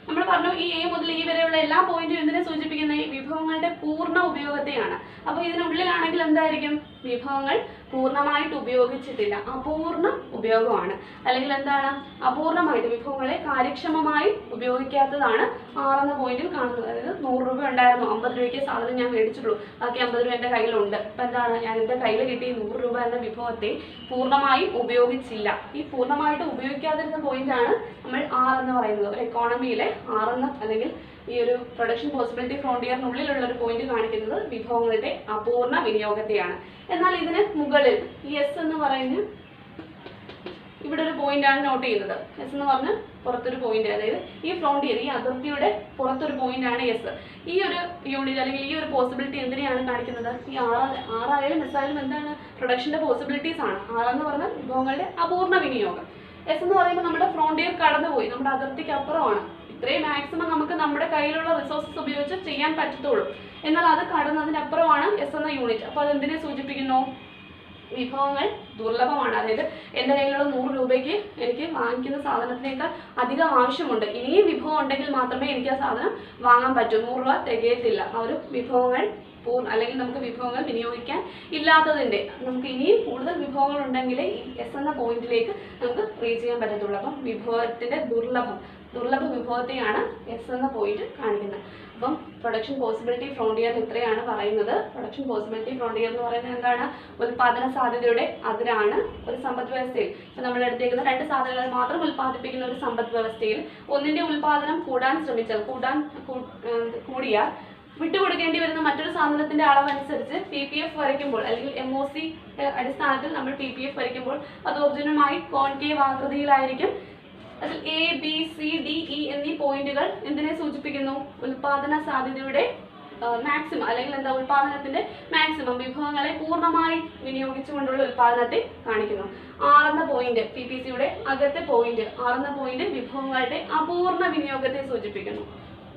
നമ്മൾ പറഞ്ഞു ഈ A മുതൽ E വരെയുള്ള എല്ലാ പോയിന്റും എന്തിനെ സൂചിപ്പിക്കുന്നത്? വിഭവങ്ങളുടെ പൂർണ്ണ ഉപയോഗത്തെയാണ്. അപ്പോൾ ഇതിനുള്ളിലാണെങ്കിൽ എന്തായിരിക്കും? വിഭവങ്ങൾ പൂർണ്ണമായിട്ട് ഉപയോഗിച്ചിട്ടില്ല, അപൂർണ ഉപയോഗമാണ്. അല്ലെങ്കിൽ എന്താണ്? അപൂർണമായിട്ട് വിഭവങ്ങളെ കാര്യക്ഷമമായി ഉപയോഗിക്കാത്തതാണ് R എന്ന പോയിന്റിൽ കാണുന്നത്. അതായത് 100 രൂപ ഉണ്ടായിരുന്നു, 50 രൂപയ്ക്ക് സാധനം ഞാൻ മേടിച്ചിട്ടുള്ളൂ, ബാക്കി 50 രൂപ എൻ്റെ കയ്യിലുണ്ട്. അപ്പം എന്താണ്? ഞാൻ എൻ്റെ കയ്യിൽ കിട്ടിയ 100 രൂപ എന്ന വിഭവത്തെ പൂർണ്ണമായും ഉപയോഗിച്ചില്ല. ഈ പൂർണ്ണമായിട്ട് ഉപയോഗിക്കാതിരുന്ന പോയിന്റാണ് നമ്മൾ R എന്ന് പറയുന്നത്. ഒരു എക്കോണമിയിലെ R എന്ന അല്ലെങ്കിൽ ഈ ഒരു പ്രൊഡക്ഷൻ പോസിബിലിറ്റി ഫ്രോണ്ടിയറിനുള്ളിലുള്ള ഒരു പോയിന്റ് കാണിക്കുന്നത് വിഭവങ്ങളുടെ അപൂർണ വിനിയോഗത്തെയാണ്. എന്നാൽ ഇതിന് മുകളിൽ ഈ S എന്ന് പറയുന്ന ഇവിടെ ഒരു പോയിന്റാണ് നോട്ട് ചെയ്യുന്നത്. എസ് എന്ന് പറഞ്ഞ് പുറത്തൊരു പോയിന്റ്, അതായത് ഈ ഫ്രോണ്ടിയർ, ഈ അതിർത്തിയുടെ പുറത്തൊരു പോയിന്റാണ് എസ്. ഈ ഒരു യൂണിറ്റ് അല്ലെങ്കിൽ ഈ ഒരു പോസിബിലിറ്റി എന്തിനെയാണ് കാണിക്കുന്നത്? ഈ ആറായാലും എസ് ആയാലും എന്താണ്? പ്രൊഡക്ഷന്റെ പോസിബിലിറ്റീസ് ആണ്. ആറെന്ന് പറഞ്ഞാൽ വിഭവങ്ങളുടെ അപൂർണ വിനിയോഗം. എസ് എന്ന് പറയുമ്പോൾ നമ്മുടെ ഫ്രോണ്ടിയർ കടന്നുപോയി, നമ്മുടെ അതിർത്തിക്ക് അപ്പുറമാണ്. ഇത്രയും മാക്സിമം നമുക്ക് നമ്മുടെ കയ്യിലുള്ള റിസോഴ്സസ് ഉപയോഗിച്ച് ചെയ്യാൻ പറ്റത്തുള്ളൂ. എന്നാൽ അത് കടന്നതിനപ്പുറമാണ് എസ് എന്ന യൂണിറ്റ്. അപ്പോൾ അത് എന്തിനെ സൂചിപ്പിക്കുന്നു? വിഭവങ്ങൾ ദുർലഭമാണ്. അതായത് എൻ്റെ കയ്യിലുള്ള 100 രൂപയ്ക്ക് എനിക്ക് വാങ്ങിക്കുന്ന സാധനത്തിനേക്കാൾ അധികം ആവശ്യമുണ്ട്. ഇനിയും വിഭവം ഉണ്ടെങ്കിൽ മാത്രമേ എനിക്ക് ആ സാധനം വാങ്ങാൻ പറ്റൂ. 100 രൂപ തികയത്തില്ല. ആ ഒരു വിഭവങ്ങൾ അല്ലെങ്കിൽ നമുക്ക് വിഭവങ്ങൾ വിനിയോഗിക്കാൻ ഇല്ലാത്തതിൻ്റെ, നമുക്ക് ഇനിയും കൂടുതൽ വിഭവങ്ങൾ ഉണ്ടെങ്കിൽ ഈ എസ് എന്ന പോയിന്റിലേക്ക് നമുക്ക് റീച്ച് ചെയ്യാൻ പറ്റത്തുള്ളൂ. അപ്പം വിഭവത്തിൻ്റെ ദുർലഭ വിഭവത്തെയാണ് എസ് എന്ന പോയിന്റ് കാണിക്കുന്നത്. അപ്പം പ്രൊഡക്ഷൻ പോസിബിലിറ്റി ഫ്രോണ്ടിയർ ഇത്രയാണ് പറയുന്നത്. പ്രൊഡക്ഷൻ പോസിബിലിറ്റി ഫ്രോണ്ടിയർ എന്ന് പറയുന്നത് എന്താണ്? ഉൽപാദന സാധ്യതയുടെ അതിരാണ് ഒരു സമ്പദ് വ്യവസ്ഥയിൽ. ഇപ്പം നമ്മൾ എടുത്തേക്കുന്ന 2 സാധനങ്ങൾ മാത്രം ഉൽപ്പാദിപ്പിക്കുന്ന ഒരു സമ്പദ് വ്യവസ്ഥയിൽ ഒന്നിന്റെ ഉൽപാദനം കൂടാൻ ശ്രമിച്ചാൽ കൂടിയാൽ വിട്ടുകൊടുക്കേണ്ടി വരുന്ന മറ്റൊരു സാധനത്തിന്റെ അളവനുസരിച്ച് PPF വരയ്ക്കുമ്പോൾ അല്ലെങ്കിൽ MOC അടിസ്ഥാനത്തിൽ നമ്മൾ PPF വരയ്ക്കുമ്പോൾ അത് ഒറിജിനുമായി കോൺകേവ് ആകൃതിയിലായിരിക്കും. അതിൽ ABCDE എന്നീ പോയിന്റുകൾ എന്തിനെ സൂചിപ്പിക്കുന്നു? ഉൽപാദന സാധ്യതയുടെ മാക്സിമം അല്ലെങ്കിൽ എന്താ, ഉൽപാദനത്തിന്റെ മാക്സിമം, വിഭവങ്ങളെ പൂർണ്ണമായി വിനിയോഗിച്ചുകൊണ്ടുള്ള ഉൽപാദനത്തെ കാണിക്കുന്നു. 6 എന്ന പോയിന്റ് PPCയുടെ അകത്തെ പോയിന്റ്, 6 എന്ന പോയിന്റ് വിഭവങ്ങളുടെ അപൂർണ വിനിയോഗത്തെ സൂചിപ്പിക്കുന്നു.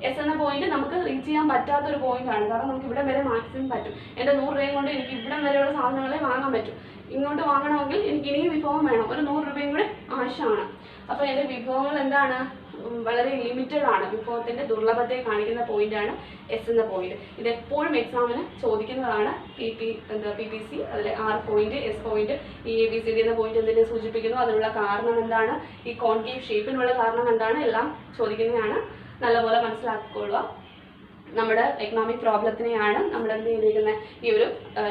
എസ് എന്ന പോയിന്റ് നമുക്ക് റീച്ച് ചെയ്യാൻ പറ്റാത്തൊരു പോയിന്റ് ആണ്. കാരണം നമുക്ക് ഇവിടെ വരെ മാക്സിമം പറ്റും. എൻ്റെ 100 രൂപയും കൊണ്ട് എനിക്ക് ഇവിടം വരെയുള്ള സാധനങ്ങളെ വാങ്ങാൻ പറ്റും. ഇങ്ങോട്ട് വാങ്ങണമെങ്കിൽ എനിക്ക് ഇനിയും വിഭവം വേണം, ഒരു 100 രൂപയും കൂടെ ആവശ്യമാണ്. അപ്പോൾ എൻ്റെ വിഭവങ്ങൾ എന്താണ്? വളരെ ലിമിറ്റഡ് ആണ്. വിഭവത്തിന്റെ ദുർലഭത്തെ കാണിക്കുന്ന പോയിന്റാണ് എസ് എന്ന പോയിന്റ്. ഇത് എപ്പോഴും എക്സാമിന് ചോദിക്കുന്നതാണ്. PPC അതിലെ 6 പോയിന്റ്, എസ് പോയിന്റ്, ഈ ABCD എന്ന പോയിന്റ് എന്തിനെ സൂചിപ്പിക്കുന്നു, അതിനുള്ള കാരണം എന്താണ്, ഈ കോൺകേവ് ഷേപ്പിനുള്ള കാരണം എന്താണ്, എല്ലാം ചോദിക്കുന്നതാണ്. നല്ലപോലെ മനസ്സിലാക്കിക്കൊള്ളുക. നമ്മുടെ എക്കണോമിക് പ്രോബ്ലത്തിനെയാണ് നമ്മൾ എന്ത് ചെയ്തിരിക്കുന്നത്? ഈ ഒരു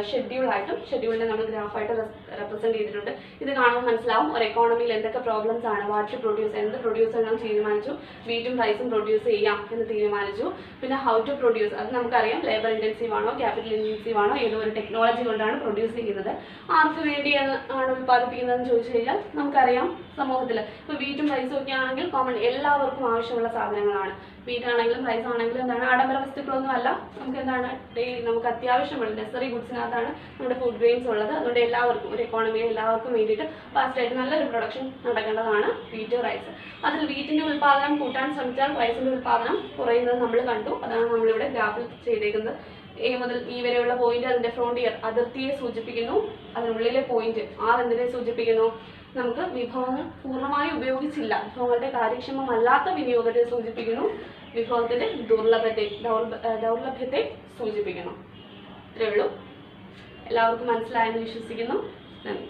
ഷെഡ്യൂളിനെ നമ്മൾ ഗ്രാഫായിട്ട് റെപ്രസെന്റ് ചെയ്തിട്ടുണ്ട്. ഇത് കാണുമ്പോൾ മനസ്സിലാവും ഒരു എക്കോണമിയിൽ എന്തൊക്കെ പ്രോബ്ലംസ് ആണ്. വാട്ട് ടു പ്രൊഡ്യൂസ്, എന്ത് പ്രൊഡ്യൂസ് ചെയ്യണം തീരുമാനിച്ചു. വീറ്റും റൈസും പ്രൊഡ്യൂസ് ചെയ്യാം എന്ന് തീരുമാനിച്ചു. പിന്നെ ഹൗ ടു പ്രൊഡ്യൂസ്, അത് നമുക്കറിയാം. ലേബർ ഇൻറ്റൻസീവ് ആണോ, ക്യാപിറ്റൽ ഇൻറ്റൻസീവ് ആണോ, ഏതോ ഒരു ടെക്നോളജി കൊണ്ടാണ് പ്രൊഡ്യൂസ് ചെയ്യുന്നത്. ആർക്ക് വേണ്ടിയാണ് ഉൽപ്പാദിപ്പിക്കുന്നതെന്ന് ചോദിച്ചു കഴിഞ്ഞാൽ നമുക്കറിയാം, സമൂഹത്തിൽ ഇപ്പോൾ വീറ്റും റൈസും ഒക്കെ ആണെങ്കിൽ കോമൺ എല്ലാവർക്കും ആവശ്യമുള്ള സാധനങ്ങളാണ്. വീറ്റ് ആണെങ്കിലും റൈസ് ആണെങ്കിലും എന്താണ്, ആഡംബര വസ്തുക്കളൊന്നും അല്ല. നമുക്ക് എന്താണ്, ഡെയിലി നമുക്ക് അത്യാവശ്യമുള്ള നെസറി ഗുഡ്സിനകത്താണ് നമ്മുടെ ഫുഡ് ഗ്രെയിൻസ് ഉള്ളത്. അതുകൊണ്ട് എല്ലാവർക്കും, ഒരു എക്കോണമിയിൽ എല്ലാവർക്കും വേണ്ടിയിട്ട് ഫാസ്റ്റായിട്ട് നല്ലൊരു പ്രൊഡക്ഷൻ നടക്കേണ്ടതാണ് വീറ്റ്, റൈസ്. അതിൽ വീറ്റിൻ്റെ ഉൽപ്പാദനം കൂട്ടാൻ ശ്രമിച്ചാൽ റൈസിൻ്റെ ഉൽപ്പാദനം കുറയുന്നത് നമ്മൾ കണ്ടു. അതാണ് നമ്മളിവിടെ ഗ്രാഫിൽ ചെയ്തേക്കുന്നത്. A മുതൽ E വരെയുള്ള പോയിന്റ് അതിൻ്റെ ഫ്രോണ്ടിയർ അതിർത്തിയെ സൂചിപ്പിക്കുന്നു. അതിനുള്ളിലെ പോയിന്റ് R എന്തിനെ സൂചിപ്പിക്കുന്നു? നമുക്ക് വിഭവങ്ങൾ പൂർണ്ണമായി ഉപയോഗിച്ചില്ല, വിഭവങ്ങളുടെ കാര്യക്ഷമമല്ലാത്ത വിനിയോഗത്തെ സൂചിപ്പിക്കുന്നു. വിഭവത്തിന്റെ ദൗർലഭ്യത്തെ സൂചിപ്പിക്കുന്നു. ഇത്രയേ ഉള്ളൂ. എല്ലാവർക്കും മനസ്സിലായെന്ന് വിശ്വസിക്കുന്നു. നന്ദി.